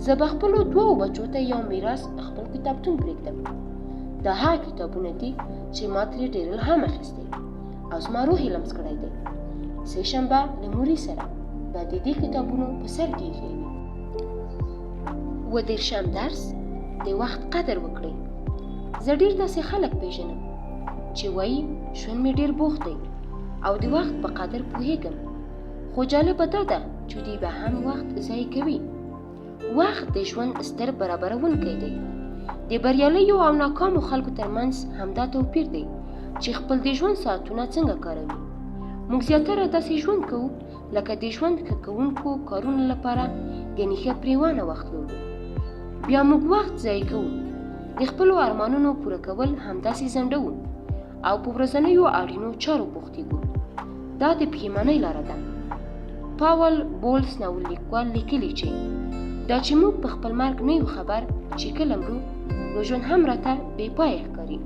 زه به خپلو 2 بچو ته یو میراث خپل کتابتون پرېږدم. دا هغه کتابونه دي چې ما ترې ډېر الهام اخیستی او زما روح یې لمس کړی دی. سه شنبه له مورې سره به د دې کتابونو په سر کې ایښی وي. 30 درس د وخت قدر وکړئ. زه ډېر داسې خلک پیژنم چې وایي ژوند مې ډېر بوخت دی او د وخت په قدر پوهیږم، خو جالبه دا ده چې دوی به هم وخت ضایع کوي. وخت د ژوند ستر برابرونکی دی. د بریالیو او ناکامو خلکو ترمنځ همدا توپیر دی چې خپل د ژوند ساعتونه څنګه کاروي. موږ زیاتره داسې ژوند کوو لکه د ژوند ښه کوونکو کارونو لپاره ګنې ښه پریوانه وخت لرو. بیا موږ وخت ضایع کوو. د خپلو ارمانونو پوره کول همداسې ځنډوو او په ورځنیو اړینو چارو بوختېږو. دا د پښیمانۍ لاره ده. پاول بولز ناول لیکوال لیکلي چې دا چې موږ په خپل مرګ نه یو خبر چې کله مرو، نو ژوند هم راته بې پایه ښکاري.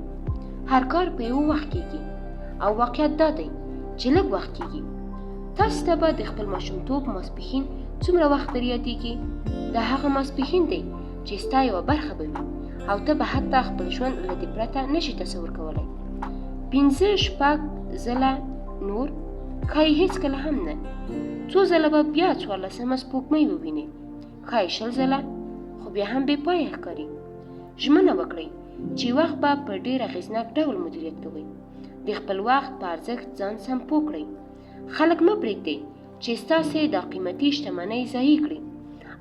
هر کار په یو وخت کېږي او واقعیت دا دی چې لږ وخت کېږي. تاسو ته به د خپل ماشومتوب ماسپښین څومره وخت در یادېږي؟ دا هغه ماسپښین دی چې ستا یوه برخه به وي او ته به حتی خپل ژوند له دې پرته نشي تصور کولی. 5-6 ځله نور ښایي هېڅکله هم نه. څو ځله به بیا 14مه سپوږمۍ ووینې، ښایي 20 ځله، خو بیا هم بې پایه ښکاري. ژمنه وکړئ چې وخت به په ډېر اغېزناک ډول مدیریت کوئ. د خپل وخت په ارزښت ځان سم پوه کړئ. خلک مه پرېږدئ چې ستاسې دا قیمتي شتمنۍ ضایع کړي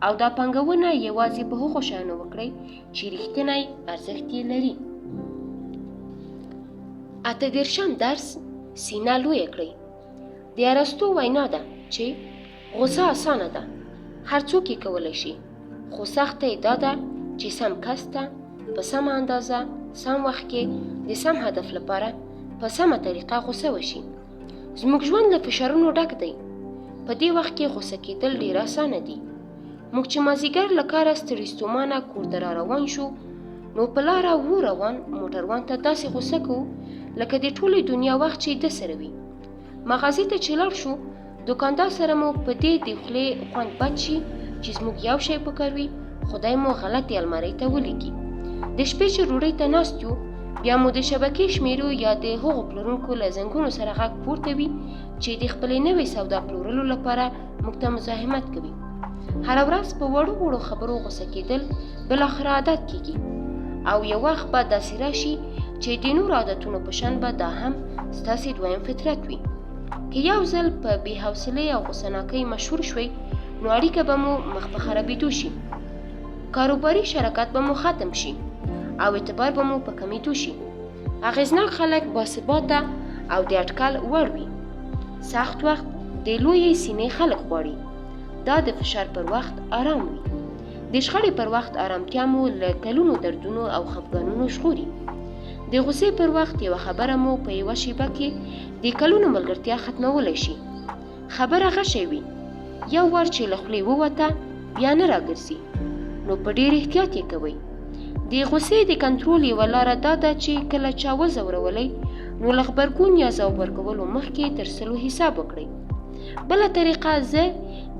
او دا پانګونه یوازې په هغو شیانو وکړئ چې رښتینی ارزښت یې لري. 38 درس سینه لویه کړئ. د ارسطو وینا ده چې غوسه اسانه ده، هر څوک یې کولی شي، خو سخته یې دا ده چې سم کس ته په سمه اندازه سم وخت کې د سم هدف لپاره په سمه طریقه غوسه وشي. زموږ ژوند له فشارونو ډک دی. په دې وخت کې غوسه کېدل ډېر اسانه دي. موږ چې مازدیګر له کاره ستړي ستومانه کور ته را روان شو، نو په لاره وو روان موټروان ته داسې غوسه کوو لکه د ټولې دنیا وخت چې ده سره وي. مغازې ته چې لاړ شو، دوکاندار سره مو په دې د خولې خوند بد شي چې زموږ یو شی پکار وي، خدای مو غلطې المارۍ ته ولیکي. د شپې چې ډوډۍ ته ناست یو، بیا مو د شبکې شمیرو یا د هغو پلورونکو له زنګونو سره غږ پورته وي چې د خپلې نوې سودا پلورلو لپاره موږ ته مزاحمت کوي. هره ورځ په وړو وړو خبرو غوسه کېدل بالاخره عادت کېږي او یو وخت به داسې راشي چې د نورو عادتونو په شان به دا هم ستاسې دویم فطرت وي. که یو ځل په بې حوصلې او غوسهناکۍ مشهور شوئ، نو اړیکه به مو مخ په خرابېدو شي. کاروباري شراکت به مو ختم شي او اعتبار به مو په کمیدو شي. اغېزناک خلک باثباته او د اټکل وړ وي. سخت وخت د لویې سینې خلک غواړي. دا د فشار پر وخت آرام وي. د شخړې پر وخت آرامتیا مو له کلونو دردونو او خفګانونو ژغوري. د غوسې پر وخت یوه خبره مو په یوه شیبه کې د کلونو ملګرتیا ختمولی شي. خبره غشی وي، یو وار چې له خولې ووته بیا نه راګرځي، نو په ډېر احتیاط یې کوئ. د غوسې د کنټرول یوه لاره دا ده چې کله چا وځورولئ، نو له غبرګون یا ځواب ورکولو مخکې تر 100 حساب وکړئ. بله طریقه زه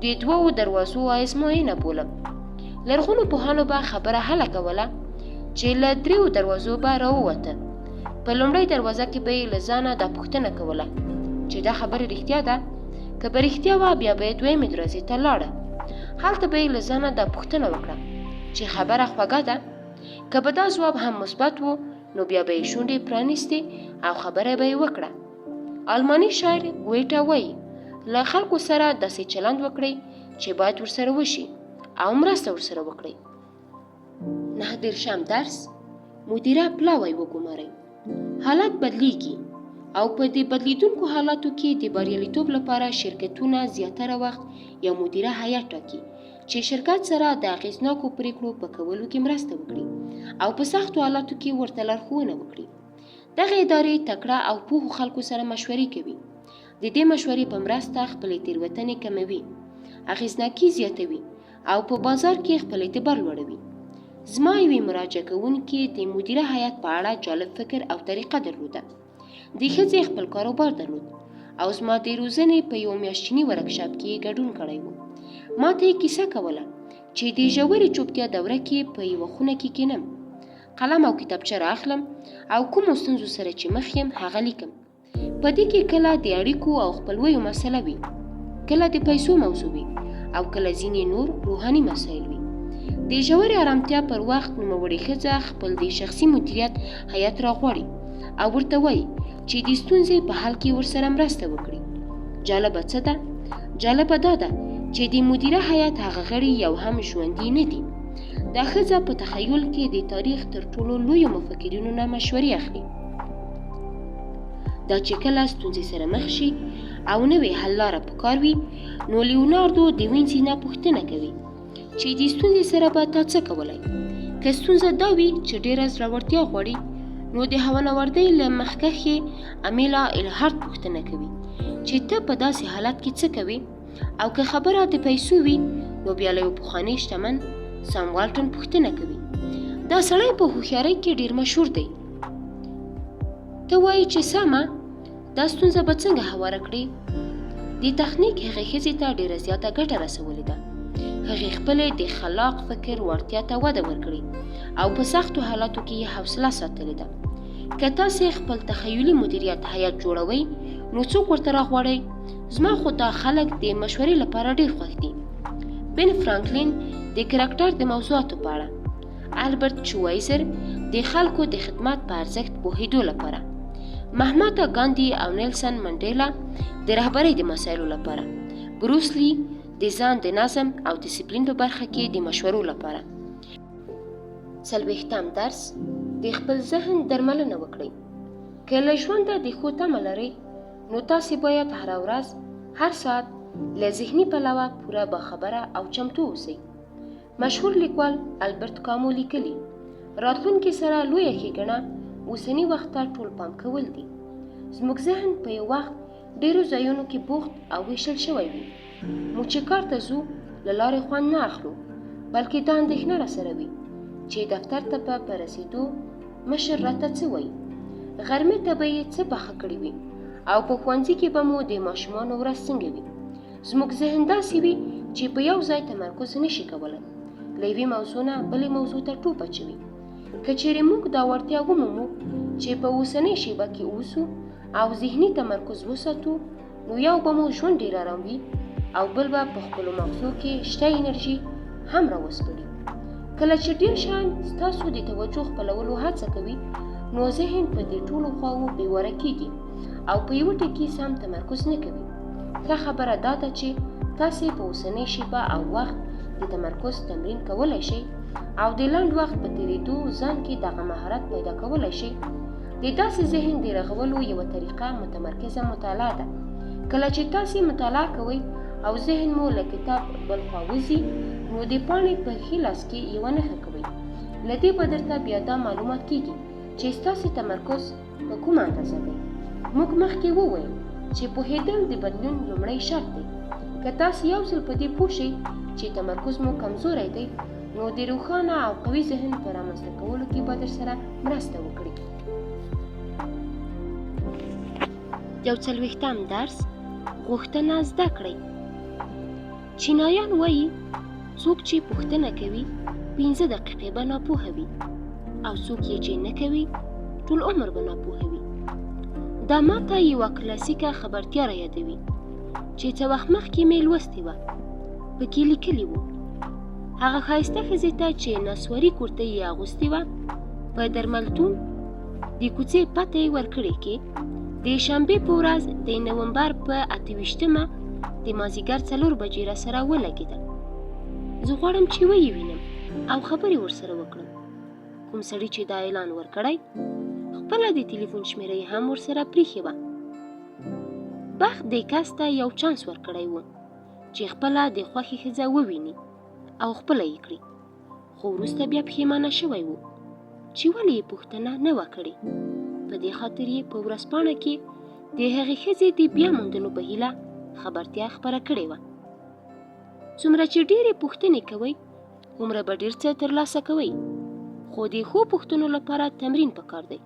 د 2 دروازو ازموینه بولم. لرغونو پوهانو به خبره حله کوله چې له 3 دروازو به راووته. په لومړۍ دروازه کې به یې له ځانه دا پوښتنه کوله چې دا خبره رښتیا ده؟ که به رښتیا وه، بیا به یې 2مې دروازې ته لاړه. هلته به یې له ځانه دا پوښتنه وکړه چې خبره خوږه ده؟ که به دا ځواب هم مثبت و، نو بیا به یې شونډې پرانیستې او خبره به یې وکړه. آلماني شاعر ګویټه وایي له خلکو سره داسې چلند وکړئ چې باید ورسره وشي او مرسته ورسره وکړئ. 9 درس مدیره پلاوی وګمارئ. حالات بدلیږي او په دې بدلیدونکو حالاتو کې د بریالیتوب لپاره شرکتونه زیاتره وخت یو مدیره هیات ټاکي چې شرکت سره د اغېزناکو پریکړو په کولو کې مرسته وکړي او په سختو حالاتو کې ورته لارښوونه وکړي. دغه ادارې تکړه او پوهو خلکو سره مشورې کوي. د دې مشورې په مرسته خپلې تېروتنې کموي، اغېزناکي زیاتوي او په بازار کې خپل اعتبار لوړوي. زما یوې مراجعه کوونکي د مدیره هیات په اړه جالب فکر او طریقه درلوده. د ښځې خپل کاروبار درلود او زما د روزنې په یو میاشتني ورکشاپ کې ګډون کړی و. ما ته یې کیسه کوله چې د ژورې چوپتیا دوره کې په یوه خونه کې کینم، قلم او کتابچه راخلم او کومو ستونزو سره چې مخ یم هغه لیکم. په دې کې کله د اړیکو او خپلویو مسله وي، کله د پیسو موضوع وي او کله ځینې نور روحاني مسایل وي. د ژورې آرامتیا پر وخت نوموړې ښځه خپل د شخصي مدیریت هیات راغواړي او ورته وایي چې د ستونزې په حل کې ورسره مرسته وکړي. جالبه څه ده؟ جالبه دا ده چې د مدیره هیات هغه غړي یو هم ژوندي نه دي. دا ښځه په تخیل کې د تاریخ تر ټولو لویو مفکرینو نه مشورې اخلي. دا چې کله ستونزې سره مخ شي او نوې حل لاره په کار وي، نو لیوناردو د وینسي نه پوښتنه کوي چې د ستونزې سره به تا څه کولی؟ که ستونزه دا وي چې ډېره زړورتیا غواړي، نو د هوانوردۍ له مخکښې امیلا الهارت پوښتنه کوي چې ته په داسې حالت کې څه کوې؟ او که خبره د پیسو وي، نو بیا له یو پخواني شتمن سام والټن پوښتنه کوي. دا سړی په هوښیارۍ کې ډېر مشهور دی. ته وایي چې سمه، دا ستونزه به څنګه هواره کړې؟ د تخنیک هغې ښځې ته ډېره زیاته ګټه رسولې ده. هغې خپلې د خلاق فکر وړتیا ته وده ورکړې او په سختو حالاتو کې یې حوصله ساتلې ده. که تاسې خپل تخیلي مدیریت هیات جوړوئ، نو څوک ورته راغواړئ؟ زما خو دا خلک د مشورې لپاره ډېر خوښ دي. بن فرانکلین د کرکټر د موضوعاتو په اړه، البرت شوایزر د خلکو د خدمت په ارزښت پوهېدو لپاره، مهاتما ګاندي او نیلسن منډیلا د رهبرۍ د مسایلو لپاره، بروس لی د ځان د نظم او ډیسپلین په برخه کې د مشورو لپاره. 40 درس: د خپل ذهن درملنه وکړئ. که له ژونده د ښو تمه لرئ، نو تاسې باید هره ورځ، هر ساعت له ذهني پلوه پوره باخبره او چمتو اوسئ. مشهور لیکوال البرت کامو لیکلي، راتلونکي سره لویه ښېګڼه اوسني وخت ته ټول پام کول دي. زموږ ذهن په یو وخت ډېرو ځایونو کې بوخت او ویشل شوی وي. موږ چې کار ته ځو، له لارې خوند نه اخلو، بلکې دا اندېښنه راسره وي چې دفتر ته به په رسېدو مشر راته څه وایي، غرمې ته به یې څه پخه کړي وي، او په ښوونځي کې به مو د ماشومانو ورځ څنګه وي. زموږ ذهن داسې وي چې په یو ځای تمرکز نشي کولی، له یوې موضوع نه بلې موضوع ته ټوپ اچوي. که چیرې موږ دا وړتیا ومومو چې په اوسنۍ شیبه کې اوسو او ذهني تمرکز وساتو، نو یو به مو ژوند ډېر ارام وي او بل به په خپلو مغزو کې شته انرژي هم راوسپړي. کله چې ډېر شیان ستاسو د توجه خپلولو هڅه کوي، نو ذهن په دې ټولو خواوو بېوره کېږي او په یوه ټکي سم تمرکز نه کوي. ښه خبره دا ده چې تاسې په اوسنۍ شیبه او وخت د تمرکز تمرین کولی شئ او د لنډ وخت په تېرېدو ځان کې دغه مهارت پیدا کولی شئ. د داسې ذهن د رغولو یوه طریقه متمرکزه مطالعه ده. کله چې تاسې مطالعه کوئ او ذهن مو له کتاب بل خوا وځي، نو د پاڼې په ښي لاس کې یوه نښه کوئ. له دې به درته بیا دا معلومات کېږي چې ستاسې تمرکز په کومه اندازه دی. موږ مخکې وویل چې پوهېدل د بدلون لومړی شرط دی. که تاسې یو ځل په دې پوه شئ چې تمرکز مو کمزوری دی، نو د روښانه او قوي ذهن په رامنځته کولو کې به درسره مرسته وکړي. 40 درس: غوښتنه زده کړئ. چینایان وایي څوک چې پوښتنه کوي 15 دقیقې به ناپوهه وي، او څوک یې چې نه کوي ټول عمر به ناپوهه وي. دا ماته یوه کلاسیکه خبرتیا را یادوي چې څه وخت مخکې مې لوستې وه. پکې لیکلي وو هغه ښایسته ښځې ته چې نسواري کورتۍ یې اغوستې وه، په درملتون د کوڅې پته یې ورکړې کې د شنبې په ورځ د نومبر په 28مه د مازدیګر 4 بجې راسره ولګېده. زه غواړم چې ویې وینم او خبرې ورسره وکړم. کوم سړي چې دا اعلان ورکړی، خپله د تلیفون شمیره یې هم ورسره پریښې وه. بخت دې کس ته یو چانس ورکړی و چې خپله د خوښې ښځه وویني او خپله یې کړي، خو وروسته بیا پښیمانه شوی و چې ولې یې پوښتنه نه وه کړې. په دې خاطر یې په ورځپاڼه کې د هغې ښځې د بیا موندلو په هیله خبرتیا خپره کړې وه. څومره چې ډېرې پوښتنې کوئ، هومره به ډېر څه ترلاسه کوئ، خو د ښو پوښتنو لپاره تمرین پکار دی.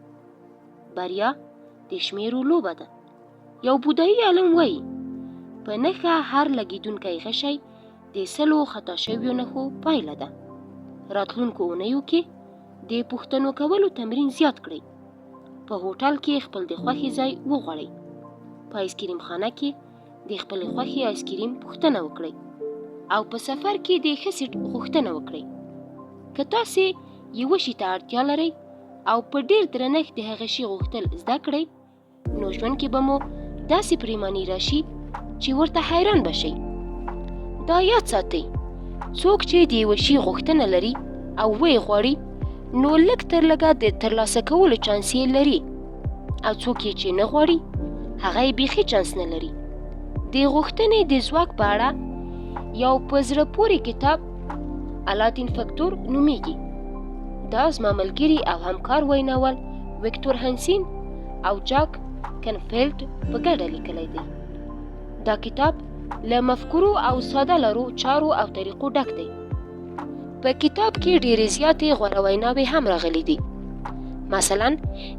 بریا د شمیرو لوبه ده. یو بودایي عالم وایي په نښه هر لګېدونکی غشی د 100 خطا شویو نښو پایله ده. راتلونکو اونیو کې د پوښتنو کولو تمرین زیات کړئ. په هوټل کې خپل د خوښې ځای وغواړئ. په آیسکریم خانه کې د خپلې خوښې آیسکریم پوښتنه وکړئ او په سفر کې د ښه سیټ غوښتنه وکړئ. که تاسې یوه شي ته اړتیا لرئ او په ډېر درنښت د هغه شي غوښتل زده کړئ، نو ژوند کې به مو داسې پریماني راشي چې ورته حیران بشئ. دا یاد ساتئ، څوک چې د یوه شي غوښتنه لري او ویې غواړي، نو لږ تر لږه د ترلاسه کولو چانس یې لري، او څوک یې چې نه غواړي هغه یې بیخي چانس نه لري. د غوښتنې د ځواک په اړه یو په زړه پورې کتاب الادین فکتور نومیږي. دا زما ملګري او همکار ویناول ویکتور هنسین او جاک کنفیلډ په ګډه لیکلی دی. دا کتاب له مفکورو او ساده لارو چارو او طریقو ډک دی. په کتاب کې ډېرې زیاتې غوره ویناوې هم راغلي دي. مثلا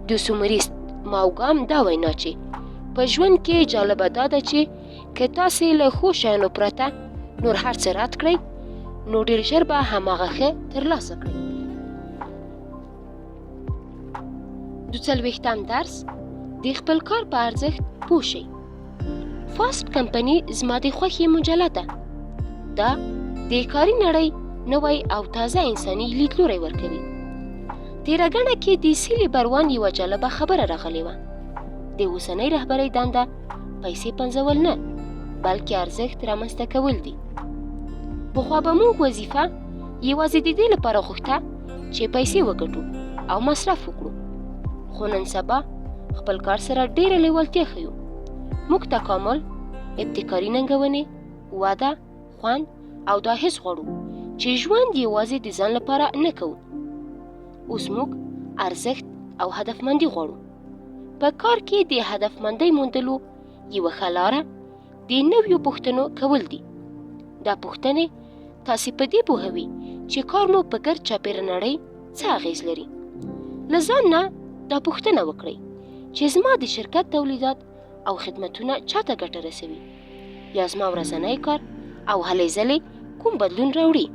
د سومریست ماوګام دا وینا چې په ژوند کې جالبه دا ده چې که تاسې له ښو شیانو پرته نور هر څه رد کړئ، نو ډېر ژر به هماغه ښه ترلاسه کړئ. 40 درس د خپل کار په ارزښت پوه شئ. فاست کمپنی زما د خوښې مجله ده. دا د کاري نړۍ نوی او تازه انساني لیدلوری ورکوي. تېره ګڼه کې د سیلې بروان یوه جالبه خبره راغلې وه. د اوسنۍ رهبرۍ دنده پیسې پنځول نه، بلکې ارزښت رامنځته کول دي. پخوا به موږ وظیفه یوازې د دې لپاره غوښته چې پیسې وګټو او مصرف وکړو، خو نن سبا خپل کار سره ډېره لیوالتیا ښیو. موږ تکامل، ابتکاري ننګونې، وده، خوند او دا حس غواړو چې ژوند یوازې د ځان لپاره نه کوو. اوس موږ ارزښت او هدفمندي غواړو. په کار کې د هدفمندۍ موندلو یوه ښه لاره د نویو پوښتنو کول دي. دا پوښتنې تاسې په دې پوهوي چې کار مو په ګرد چاپېره نړۍ څه اغېز لري. له ځان نه دا پوښتنه وکړئ چې زما د شرکت تولیدات او خدمتونه چاته ګټه رسوي، یا زما ورځنی کار او هلې ځلې کوم بدلون راوړي.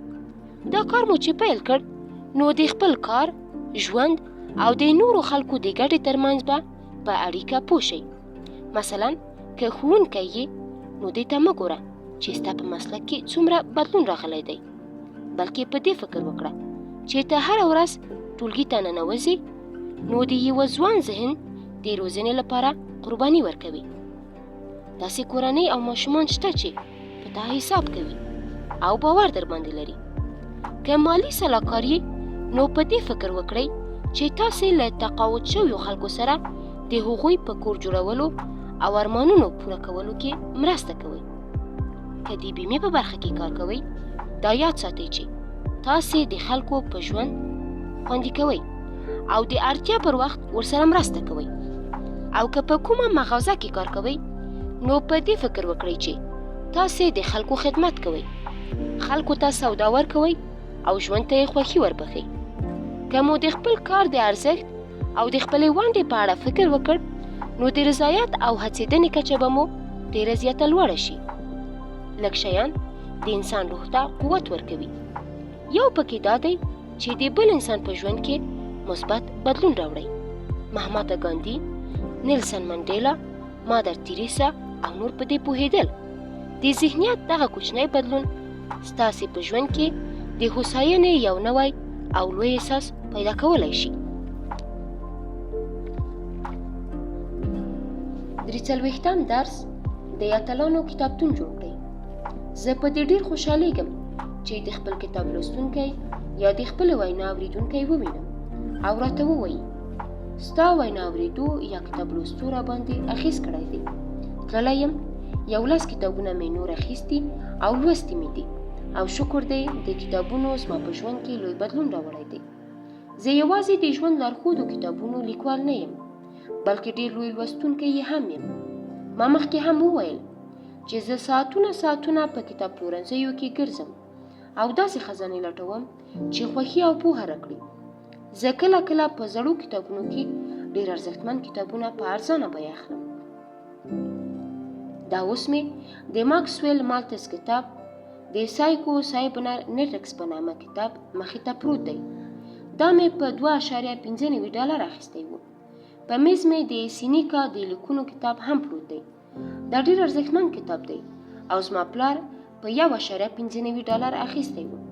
دا کار مو چې پیل کړ، نو د خپل کار، ژوند او د نورو خلکو د ګټې ترمنځ به په اړیکه پوه شئ. مثلا که ښوونکی یې، نو دې ته مه ګوره چې ستا په مسلک کې څومره بدلون راغلی دی، بلکې په دې فکر وکړه چې ته هره ورځ ټولګي ته ننوځې، نو د یوه ځوان ذهن د روزنې لپاره قرباني ورکوي. داسې کورنۍ او ماشومان شته چې په تا حساب کوي او باور در باندې لري. که مالي سلاکار یې، نو په دې فکر وکړئ چې تاسې له تقاعد شویو خلکو سره د هغوی په کور جوړولو او ارمانونو پوره کولو کې مرسته کوئ. که د بیمې په برخه کې کار کوئ، دا یاد ساتئ چې تاسې د خلکو په ژوند خوندي کوئ او د اړتیا پر وخت ورسره مرسته کوئ. او که په کومه مغازه کې کار کوئ، نو په دې فکر وکړئ چې تاسې د خلکو خدمت کوئ، خلکو ته سودا ورکوئ او ژوند ته یې خوښي وربخئ. که مو د خپل کار د ارزښت او د خپلې ونډې په اړه فکر وکړ، نو د رضایت او هڅېدنې کچه به مو ډېره زیاته لوړه شي. لږ شیان د انسان روح ته قوت ورکوي. یو پکې دا دی چې د بل انسان په ژوند کې مثبت بدلون راوړئ. مهاتما ګاندي، نیلسن منډیلا، مادر تریسا او نور په دې پوهېدل. د ذهنیت دغه کوچنی بدلون ستاسې په ژوند کې د هوساینې یو نوی او لوی احساس پیدا کولی شي. 43 درس د اتلانو کتابتون جوړ کړئ. زه په دې ډېر خوشحالیږم چې د خپل کتاب لوستونکی یا د خپلې وینا اورېدونکی ووینم او راته ووایي ستا وینا اورېدو یا کتاب لوستو راباندې اغېز کړی دی. تللی یم، 11 کتابونه مې نور اخیستي او لوستي مې دي، او شکر دی د کتابونو زما په ژوند کې لوی بدلون راوړی دی. زه یوازې د ژوند لارښودو کتابونو لیکوال نه یم، بلکې ډېر لوی لوستونکی یې هم یم. ما مخکې هم وویل چې زه ساعتونه په کتاب پلورنځیو کې ګرځم او داسې خزانې لټوم چې خوښي او پوهه راکړي. زه کله کله په زړو کتابونو کې ډېر ارزښتمن کتابونه په ارزانه بیه اخلم. دا اوس مې د ماکسویل مالتس کتاب د سایکو سایبرنیټکس په نامه کتاب مخې ته پروت دی. دا مې په 2.95 ډالر اخیستی و. په میز مې د سینیکا د لیکونو کتاب هم پروت دی. دا ډېر ارزښتمن کتاب دی او زما پلار په 1.95 ډالر اخیستی و.